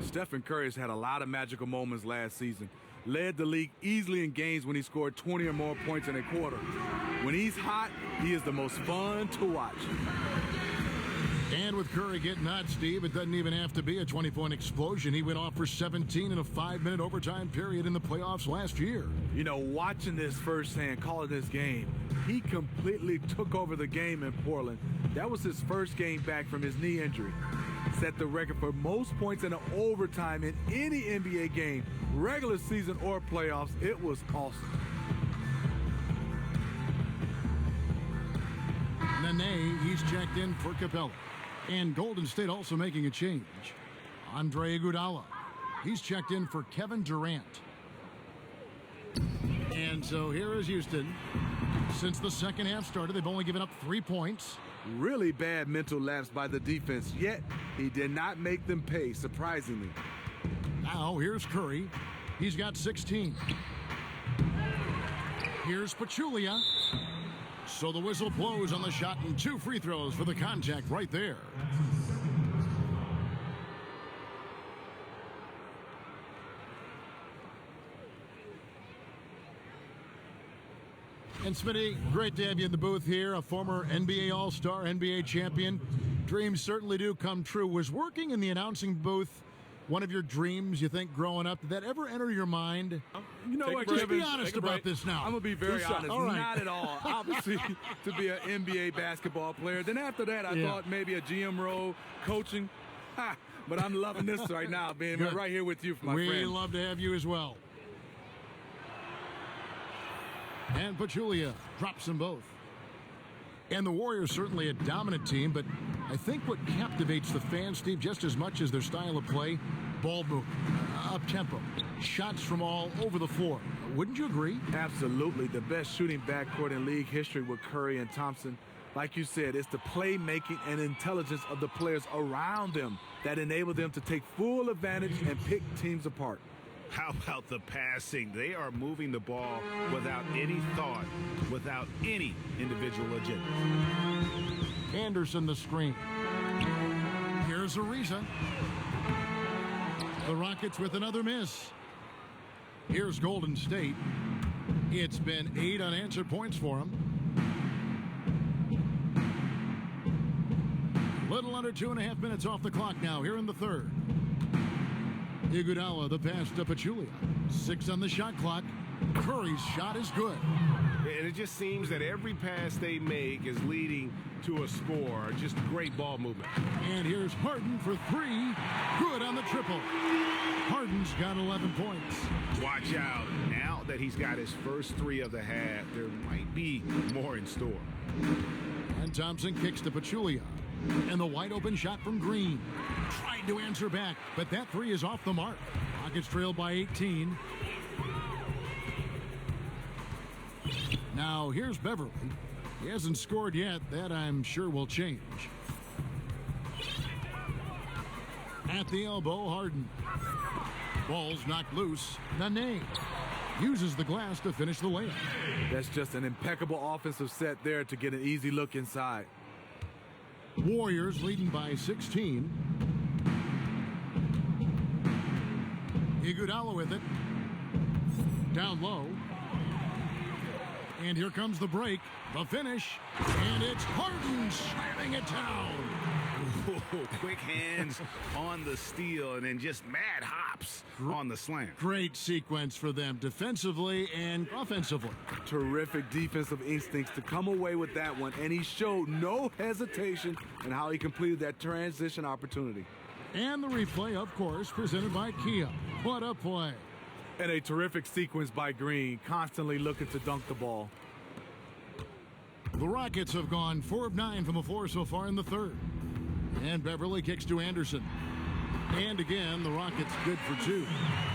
Stephen Curry has had a lot of magical moments last season. Led the league easily in games when he scored 20 or more points in a quarter. When he's hot, he is the most fun to watch. And with Curry getting hot, Steve, it doesn't even have to be a 20-point explosion. He went off for 17 in a 5-minute overtime period in the playoffs last year. You know, watching this firsthand, calling this game, he completely took over the game in Portland. That was his first game back from his knee injury. Set the record for most points in an overtime in any NBA game, regular season or playoffs. It was awesome. Nene, he's checked in for Capella. And Golden State also making a change. Andre Iguodala, he's checked in for Kevin Durant. And so here is Houston. Since the second half started, they've only given up 3 points. Really bad mental lapse by the defense, yet he did not make them pay, surprisingly. Now here's Curry. He's got 16. Here's Pachulia. So the whistle blows on the shot and 2 free throws for the contact right there. And Smitty, great to have you in the booth here, a former NBA All-Star, NBA champion. Dreams certainly do come true. Was working in the announcing booth one of your dreams, you think, growing up? Did that ever enter your mind? You know what, Just be honest about this now. I'm going to be very honest. All right. Not at all. Obviously, to be an NBA basketball player. Then after that, I thought maybe a GM role, coaching. But I'm loving this right now, being right here with you, my friend. We love to have you as well. And Pachulia drops them both. And the Warriors certainly a dominant team, but I think what captivates the fans, Steve, just as much as their style of play, ball movement, up-tempo, shots from all over the floor. Wouldn't you agree? Absolutely. The best shooting backcourt in league history with Curry and Thompson. Like you said, it's the playmaking and intelligence of the players around them that enable them to take full advantage and pick teams apart. How about the passing? They are moving the ball without any thought, without any individual agenda. Anderson the screen. Here's Ariza. The Rockets with another miss. Here's Golden State. It's been 8 unanswered points for them. Little under 2.5 minutes off the clock now here in the third. Iguodala, the pass to Pachulia. 6 on the shot clock. Curry's shot is good. And it just seems that every pass they make is leading to a score. Just great ball movement. And here's Harden for 3. Good on the triple. Harden's got 11 points. Watch out. Now that he's got his first 3 of the half, there might be more in store. And Thompson kicks to Pachulia. And the wide open shot from Green. Trying to answer back, but that 3 is off the mark. Rockets trail by 18. Now here's Beverly. He hasn't scored yet. That I'm sure will change. At the elbow, Harden. Ball's knocked loose. Nene uses the glass to finish the layup. That's just an impeccable offensive set there to get an easy look inside. Warriors leading by 16. Iguodala with it. Down low. And here comes the break, the finish, and it's Harden slamming it down. Ooh, quick hands on the steal and then just mad hops on the slam. Great sequence for them defensively and offensively. Terrific defensive instincts to come away with that one, and he showed no hesitation in how he completed that transition opportunity. And the replay, of course, presented by Kia. What a play. And a terrific sequence by Green, constantly looking to dunk the ball. The Rockets have gone 4 of 9 from the floor so far in the third. And Beverly kicks to Anderson. And again, the Rockets good for 2.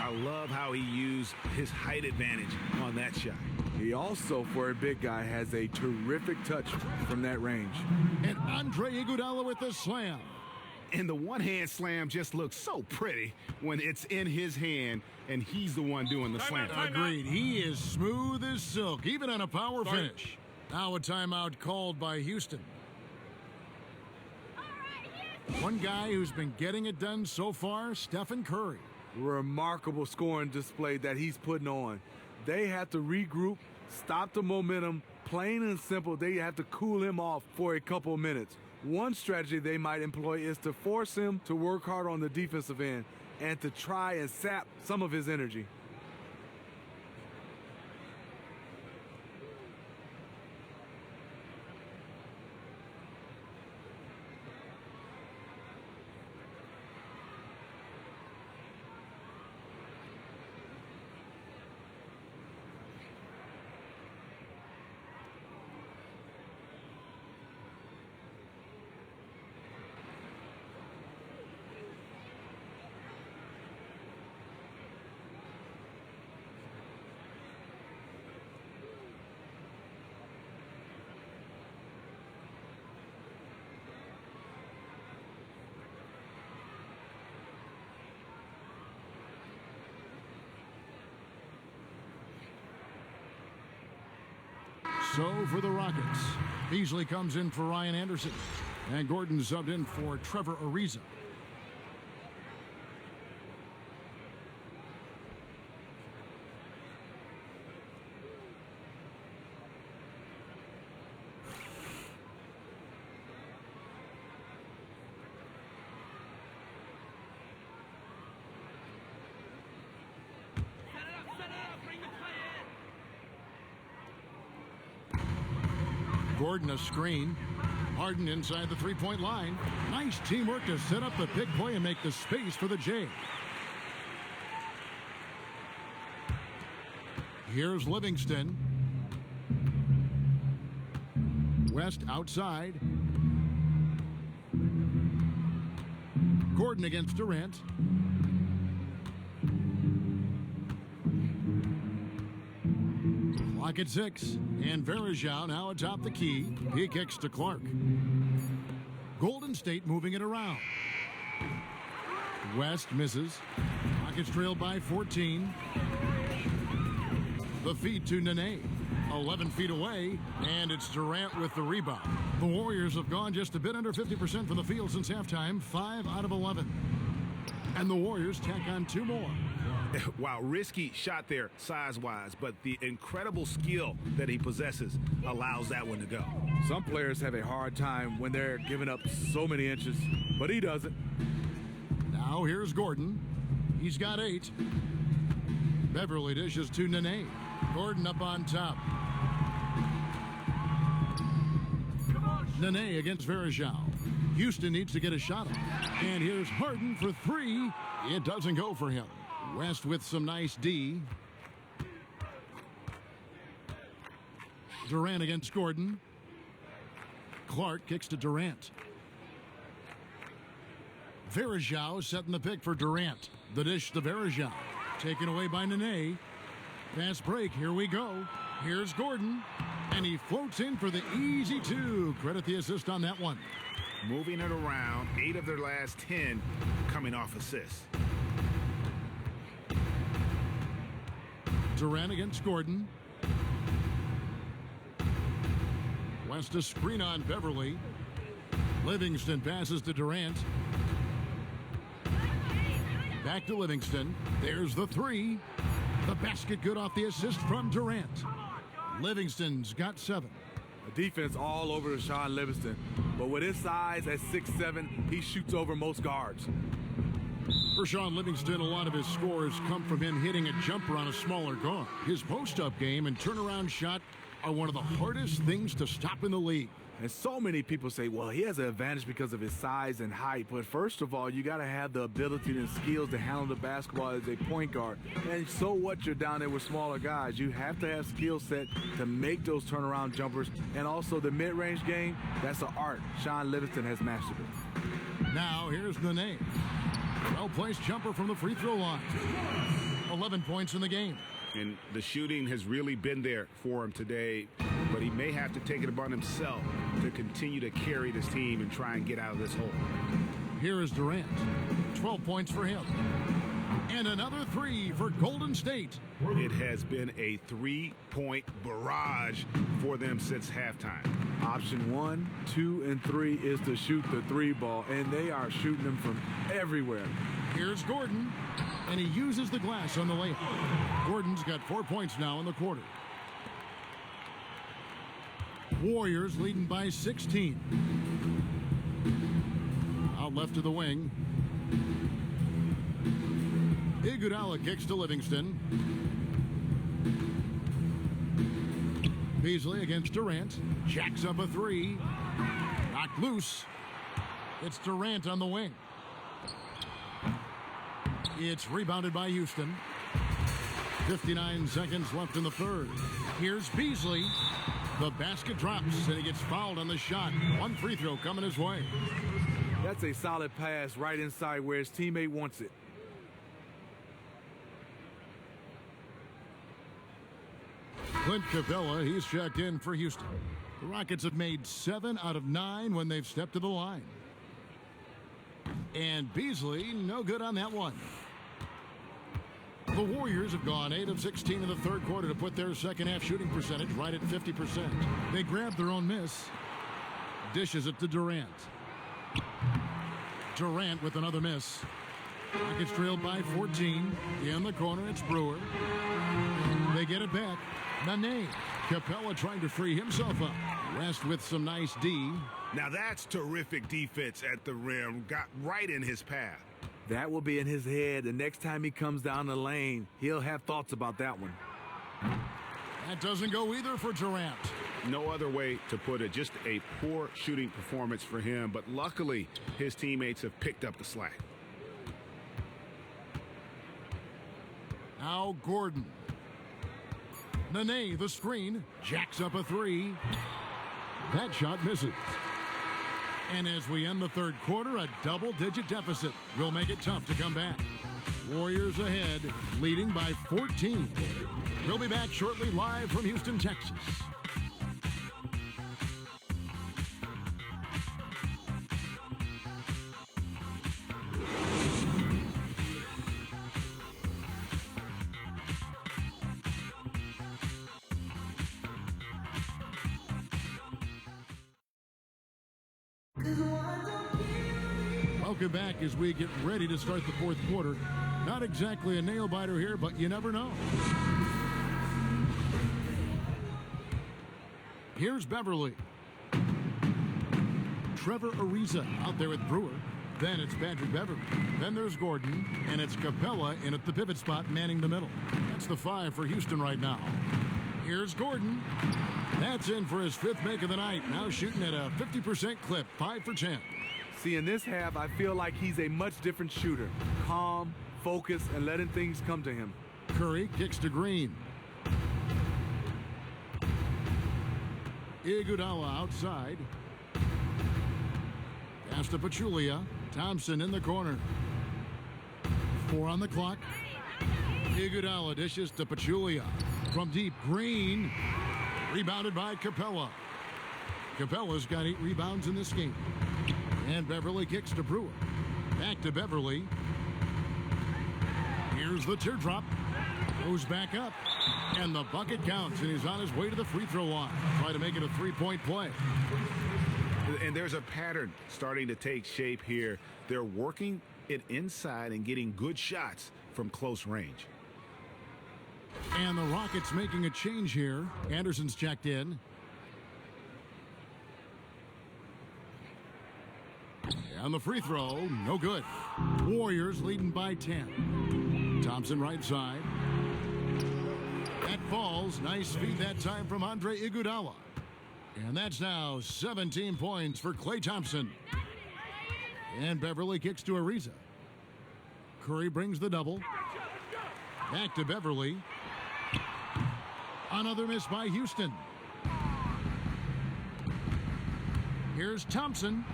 I love how he used his height advantage on that shot. He also, for a big guy, has a terrific touch from that range. And Andre Iguodala with the slam. And the one-hand slam just looks so pretty when it's in his hand and he's the one doing the slam. Agreed. He is smooth as silk, even on a power finish. Now a timeout called by Houston. One guy who's been getting it done so far, Stephen Curry. Remarkable scoring display that he's putting on. They have to regroup, stop the momentum. Plain and simple, they have to cool him off for a couple minutes. One strategy they might employ is to force him to work hard on the defensive end and to try and sap some of his energy. So for the Rockets, Beasley comes in for Ryan Anderson. And Gordon subbed in for Trevor Ariza. Gordon a screen. Harden inside the three-point line. Nice teamwork to set up the big play and make the space for the J. Here's Livingston. West outside. Gordon against Durant. Clock at 6. And Varejao now atop the key. He kicks to Clark. Golden State moving it around. West misses. Rockets trailed by 14. The feed to Nene. 11 feet away, and it's Durant with the rebound. The Warriors have gone just a bit under 50% from the field since halftime, 5 out of 11. And the Warriors tack on 2 more. Wow, risky shot there size-wise, but the incredible skill that he possesses allows that one to go. Some players have a hard time when they're giving up so many inches, but he doesn't. Now here's Gordon. He's got 8. Beverly dishes to Nene. Gordon up on top. Nene against Verajao. Houston needs to get a shot up. And here's Harden for 3. It doesn't go for him. West with some nice D. Durant against Gordon. Clark kicks to Durant. Verajao setting the pick for Durant. The dish to Verajao. Taken away by Nene. Fast break. Here we go. Here's Gordon. And he floats in for the easy 2. Credit the assist on that one. Moving it around. 8 of their last 10 coming off assists. Durant against Gordon. West a screen on Beverly. Livingston passes to Durant. Back to Livingston. There's the 3. The basket good off the assist from Durant. Livingston's got 7. The defense all over Sean Livingston. But with his size at 6'7", he shoots over most guards. For Sean Livingston, a lot of his scores come from him hitting a jumper on a smaller guard. His post-up game and turnaround shot are one of the hardest things to stop in the league. And so many people say, well, he has an advantage because of his size and height. But first of all, you got to have the ability and skills to handle the basketball as a point guard. And so what, you're down there with smaller guys. You have to have skill set to make those turnaround jumpers. And also the mid-range game, that's an art. Sean Livingston has mastered it. Now here's Nene. Well-placed jumper from the free throw line. 11 points in the game. And the shooting has really been there for him today, but he may have to take it upon himself to continue to carry this team and try and get out of this hole. Here is Durant. 12 points for him. And another 3 for Golden State. It has been a 3-point barrage for them since halftime. Option 1, 2, and 3 is to shoot the 3 ball, and they are shooting them from everywhere. Here's Gordon, and he uses the glass on the layup. Gordon's got 4 points now in the quarter. Warriors leading by 16. Out left to the wing. Iguodala kicks to Livingston. Beasley against Durant. Jacks up a 3. Knocked loose. It's Durant on the wing. It's rebounded by Houston. 59 seconds left in the third. Here's Beasley. The basket drops, and he gets fouled on the shot. 1 free throw coming his way. That's a solid pass right inside where his teammate wants it. Clint Capella, he's checked in for Houston. The Rockets have made 7 out of 9 when they've stepped to the line. And Beasley, no good on that one. The Warriors have gone 8 of 16 in the third quarter to put their second half shooting percentage right at 50%. They grab their own miss. Dishes it to Durant. Durant with another miss. Rockets trailed by 14. In the corner, it's Brewer. They get it back. Nene. Capella trying to free himself up. West with some nice D. Now that's terrific defense at the rim. Got right in his path. That will be in his head. The next time he comes down the lane, he'll have thoughts about that one. That doesn't go either for Durant. No other way to put it. Just a poor shooting performance for him. But luckily, his teammates have picked up the slack. Now Gordon. Nene, the screen, jacks up a 3. That shot misses. And as we end the third quarter, a double-digit deficit will make it tough to come back. Warriors ahead, leading by 14. We'll be back shortly live from Houston, Texas. Welcome back as we get ready to start the fourth quarter. Not exactly a nail-biter here, but you never know. Here's Beverly. Trevor Ariza out there with Brewer. Then it's Patrick Beverly. Then there's Gordon, and it's Capella in at the pivot spot, manning the middle. That's the 5 for Houston right now. Here's Gordon. That's in for his 5th make of the night. Now shooting at a 50% clip, 5 for 10. See, in this half, I feel like he's a much different shooter. Calm, focused, and letting things come to him. Curry kicks to Green. Iguodala outside. Pass to Pachulia. Thompson in the corner. 4 on the clock. Iguodala dishes to Pachulia. From deep, Green. Rebounded by Capella. Capella's got 8 rebounds in this game. And Beverly kicks to Brewer. Back to Beverly. Here's the teardrop. Goes back up. And the bucket counts. And he's on his way to the free throw line. Try to make it a 3-point play. And there's a pattern starting to take shape here. They're working it inside and getting good shots from close range. And the Rockets making a change here. Anderson's checked in. And the free throw, no good. Warriors leading by 10. Thompson right side. That falls. Nice feed that time from Andre Iguodala. And that's now 17 points for Klay Thompson. And Beverly kicks to Ariza. Curry brings the double. Back to Beverly. Another miss by Houston. Here's Thompson.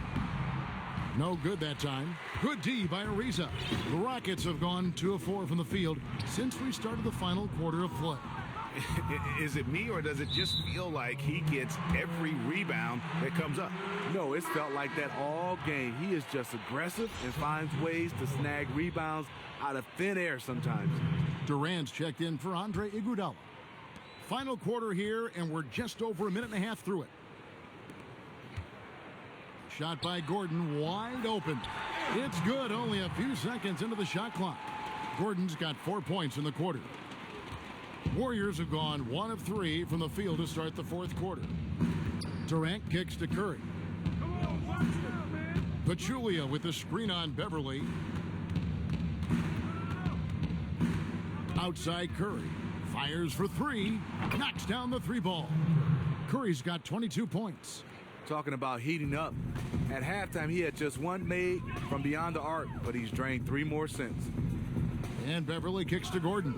No good that time. Good D by Ariza. The Rockets have gone 2 of 4 from the field since we started the final quarter of play. Is it me, or does it just feel like he gets every rebound that comes up? No, it's felt like that all game. He is just aggressive and finds ways to snag rebounds out of thin air sometimes. Durant's checked in for Andre Iguodala. Final quarter here, and we're just over a minute and a half through it. Shot by Gordon, wide open. It's good, only a few seconds into the shot clock. Gordon's got 4 points in the quarter. Warriors have gone 1 of 3 from the field to start the 4th quarter. Durant kicks to Curry. Pachulia with the screen on Beverly. Outside Curry. Fires for 3. Knocks down the 3 ball. Curry's got 22 points. Talking about heating up. At halftime, he had just 1 made from beyond the arc, but he's drained 3 more since. And Beverly kicks to Gordon.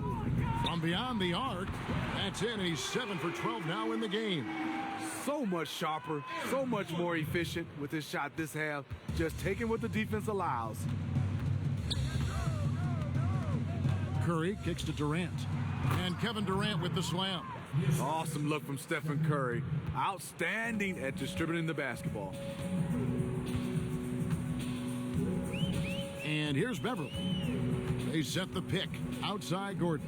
From beyond the arc, that's in. He's 7 for 12 now in the game. So much sharper, so much more efficient with his shot this half. Just taking what the defense allows. Curry kicks to Durant. And Kevin Durant with the slam. Awesome look from Stephen Curry. Outstanding at distributing the basketball. And here's Beverly. They set the pick outside Gordon.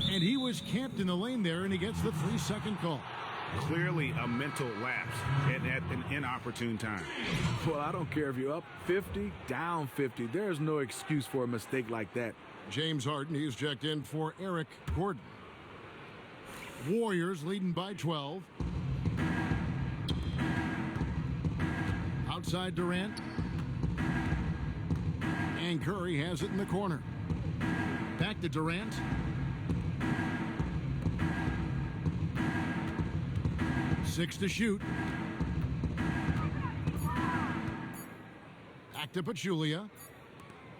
And he was camped in the lane there, and he gets the 3-second call. Clearly a mental lapse at an inopportune time. Well, I don't care if you're up 50, down 50. There's no excuse for a mistake like that. James Harden, he's checked in for Eric Gordon. Warriors leading by 12. Outside Durant. And Curry has it in the corner. Back to Durant. Six to shoot. Back to Pachulia.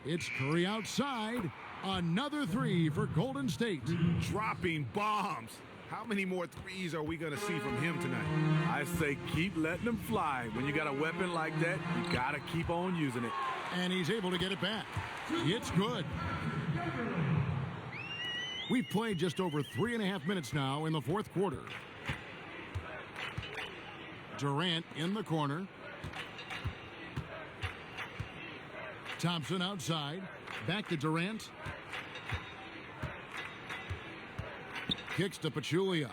It's Curry outside. Another 3 for Golden State. Dropping bombs. How many more threes are we going to see from him tonight? I say keep letting them fly. When you got a weapon like that, you got to keep on using it. And he's able to get it back. It's good. We've played just over 3.5 minutes now in the 4th quarter. Durant in the corner. Thompson outside. Back to Durant. Kicks to Pachulia.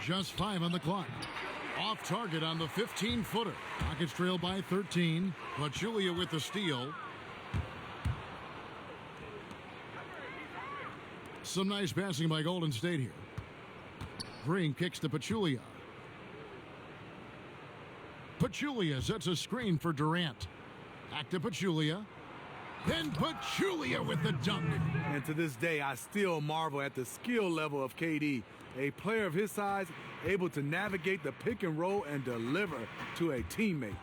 Just 5 on the clock. Off target on the 15-footer. Rockets trail by 13. Pachulia with the steal. Some nice passing by Golden State here. Green kicks to Pachulia. Pachulia sets a screen for Durant. Back to Pachulia. Then Pachulia with the dunk. And to this day, I still marvel at the skill level of KD. A player of his size, able to navigate the pick and roll and deliver to a teammate.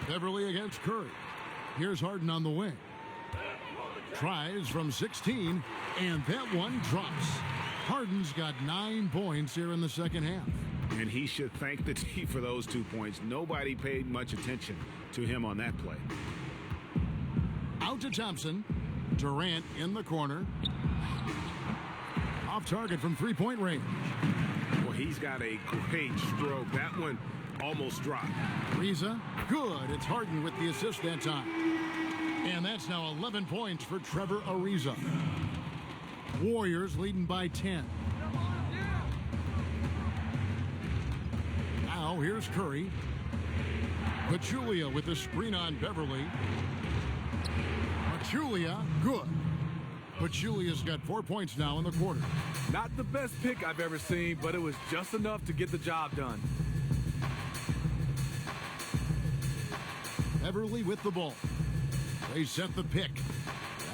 Beverly against Curry. Here's Harden on the wing. Tries from 16, and that one drops. Harden's got 9 points here in the second half. And he should thank the team for those 2 points. Nobody paid much attention to him on that play. Out to Thompson. Durant in the corner. Off target from three-point range. Well, he's got a great stroke. That one almost dropped. Ariza, good. It's Harden with the assist that time. And that's now 11 points for Trevor Ariza. Warriors leading by 10. Now here's Curry. Pachulia with the screen on Beverly. Pachulia, good. Pachulia's got 4 points now in the quarter. Not the best pick I've ever seen, but it was just enough to get the job done. Beverly with the ball. They set the pick.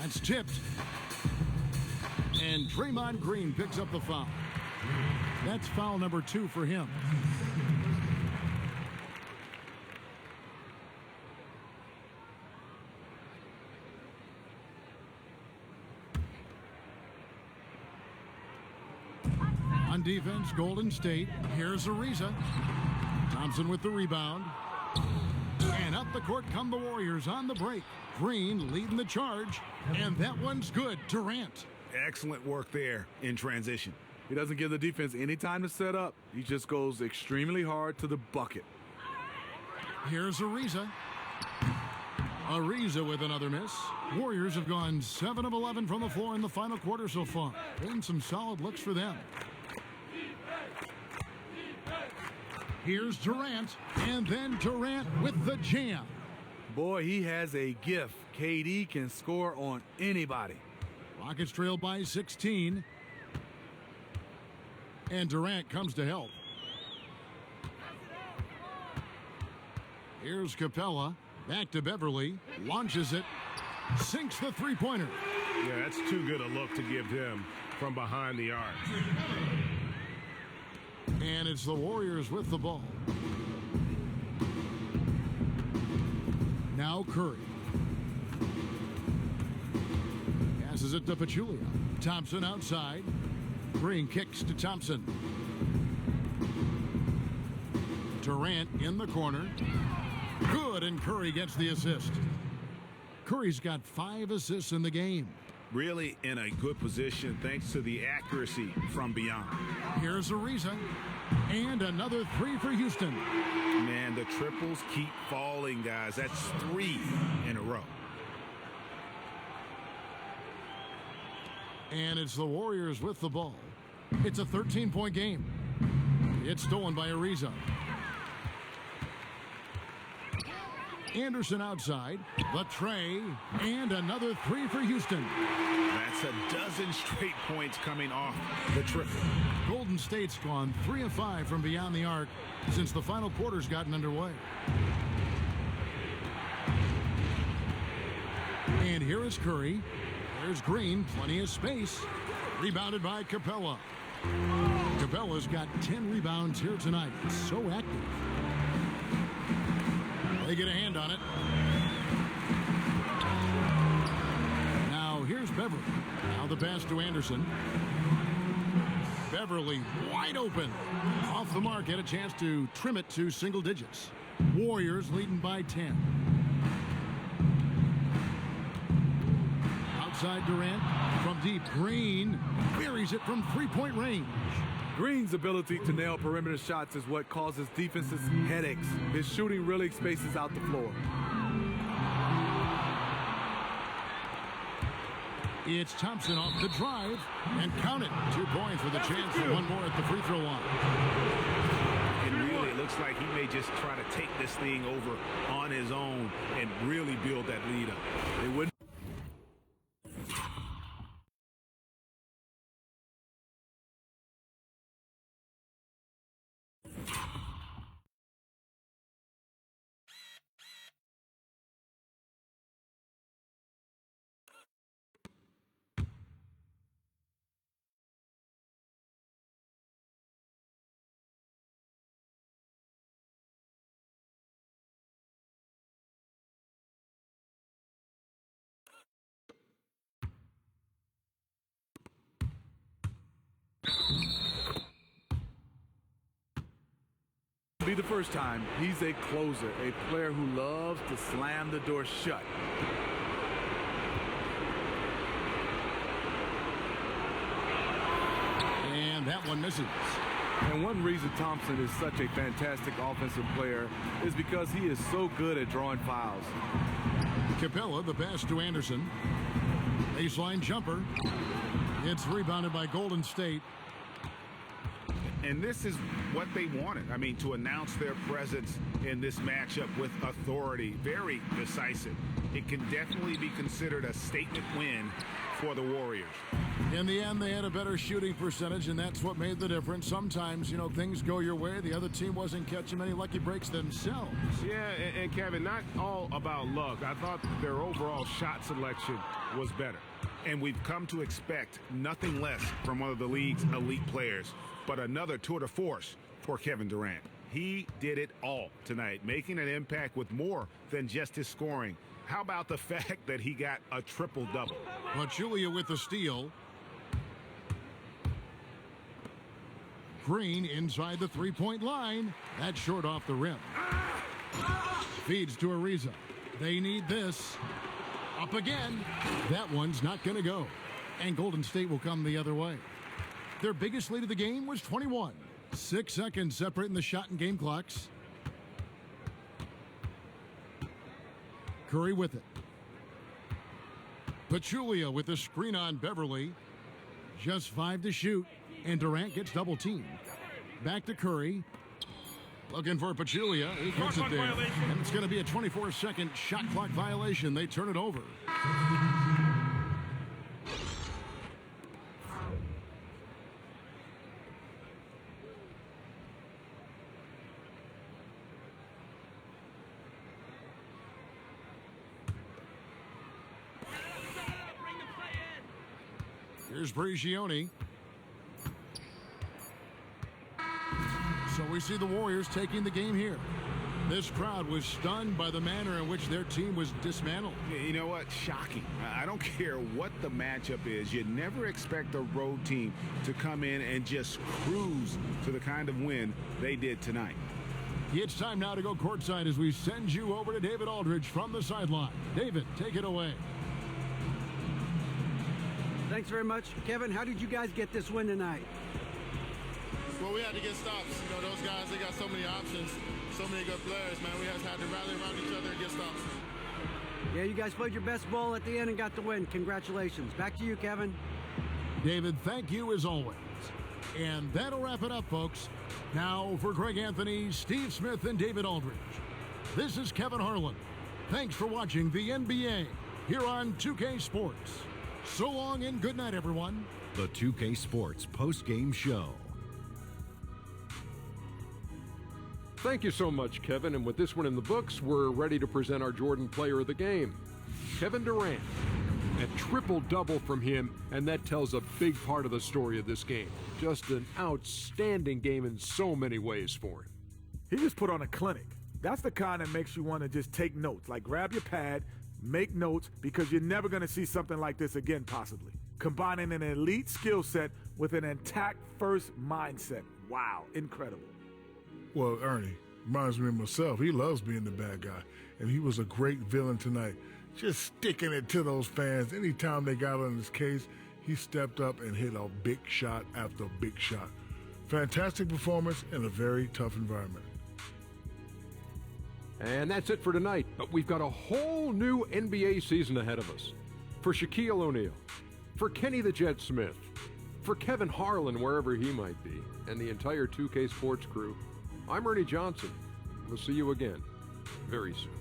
That's tipped. And Draymond Green picks up the foul. That's foul number 2 for him. On defense, Golden State. Here's Ariza. Thompson with the rebound. And up the court come the Warriors on the break. Green leading the charge. And that one's good. Durant. Excellent work there in transition. He doesn't give the defense any time to set up. He just goes extremely hard to the bucket. Here's Ariza. Ariza with another miss. Warriors have gone 7 of 11 from the floor in the final quarter so far. Been some solid looks for them. Here's Durant, and then Durant with the jam. Boy, he has a gift. KD can score on anybody. Rockets trail by 16. And Durant comes to help. Here's Capella. Back to Beverly. Launches it. Sinks the three-pointer. Yeah, that's too good a look to give him from behind the arc. And it's the Warriors with the ball. Now Curry. Passes it to Pachulia. Thompson outside. Green kicks to Thompson. Durant in the corner. Good, and Curry gets the assist. Curry's got 5 assists in the game. Really in a good position thanks to the accuracy from beyond. Here's Ariza. And another 3 for Houston. Man, the triples keep falling, guys. That's 3 in a row. And it's the Warriors with the ball. It's a 13-point game. It's stolen by Ariza. Anderson outside. The tray. And another 3 for Houston. That's a dozen straight points coming off the triple. Golden State's gone 3 of 5 from beyond the arc since the final quarter's gotten underway. And here is Curry. There's Green. Plenty of space. Rebounded by Capella. Capella's got 10 rebounds here tonight. So active. They get a hand on it. Now here's Beverly. Now the pass to Anderson. Beverly wide open. Off the mark, had a chance to trim it to single digits. Warriors leading by 10. Outside Durant. From deep, Green buries it from three-point range. Green's ability to nail perimeter shots is what causes defenses headaches. His shooting really spaces out the floor. It's Thompson off the drive, and count it. 2 points with a chance for one more at the free throw line. And really, it looks like he may just try to take this thing over on his own and really build that lead up. They wouldn't be the first time. He's a closer, a player who loves to slam the door shut. And that one misses. And one reason Thompson is such a fantastic offensive player is because he is so good at drawing fouls. Capella, the pass to Anderson. Baseline jumper. It's rebounded by Golden State. And this is what they wanted. I mean, to announce their presence in this matchup with authority. Very decisive. It can definitely be considered a statement win for the Warriors. In the end, they had a better shooting percentage, and that's what made the difference. Sometimes, you know, things go your way. The other team wasn't catching many lucky breaks themselves. Yeah, and Kevin, not all about luck. I thought their overall shot selection was better. And we've come to expect nothing less from one of the league's elite players, but another tour de force for Kevin Durant. He did it all tonight, making an impact with more than just his scoring. How about the fact that he got a triple-double? Pachulia with the steal. Green inside the three-point line. That's short off the rim. Feeds to Ariza. They need this. Up again. That one's not going to go. And Golden State will come the other way. Their biggest lead of the game was 21. 6 seconds separating the shot and game clocks. Curry with it. Pachulia with the screen on Beverly. Just 5 to shoot. And Durant gets double teamed. Back to Curry. Looking for Pachulia. He gets it there. And it's going to be a 24-second shot clock violation. They turn it over. Here's Brigioni. So we see the Warriors taking the game here. This crowd was stunned by the manner in which their team was dismantled. You know what? Shocking. I don't care what the matchup is. You never expect a road team to come in and just cruise to the kind of win they did tonight. It's time now to go courtside as we send you over to David Aldridge from the sideline. David, take it away. Thanks very much. Kevin, how did you guys get this win tonight? Well, we had to get stops. You know, those guys, they got so many options, so many good players, man. We just had to rally around each other and get stops. Yeah, you guys played your best ball at the end and got the win. Congratulations. Back to you, Kevin. David, thank you as always. And that'll wrap it up, folks. Now for Greg Anthony, Steve Smith, and David Aldridge. This is Kevin Harlan. Thanks for watching the NBA here on 2K Sports. So long and good night, everyone. The 2K Sports post-game show. Thank you so much, Kevin. And with this one in the books, we're ready to present our Jordan Player of the Game, Kevin Durant. A triple-double from him, and that tells a big part of the story of this game. Just an outstanding game in so many ways for him. He just put on a clinic. That's the kind that makes you want to just take notes. Like grab your pad, make notes, because you're never going to see something like this again, possibly. Combining an elite skill set with an intact first mindset. Wow, incredible. Well, Ernie, reminds me of myself. He loves being the bad guy, and he was a great villain tonight. Just sticking it to those fans. Anytime they got on his case, he stepped up and hit a big shot after big shot. Fantastic performance in a very tough environment. And that's it for tonight, but we've got a whole new NBA season ahead of us. For Shaquille O'Neal, for Kenny the Jet Smith, for Kevin Harlan, wherever he might be, and the entire 2K Sports crew, I'm Ernie Johnson. We'll see you again very soon.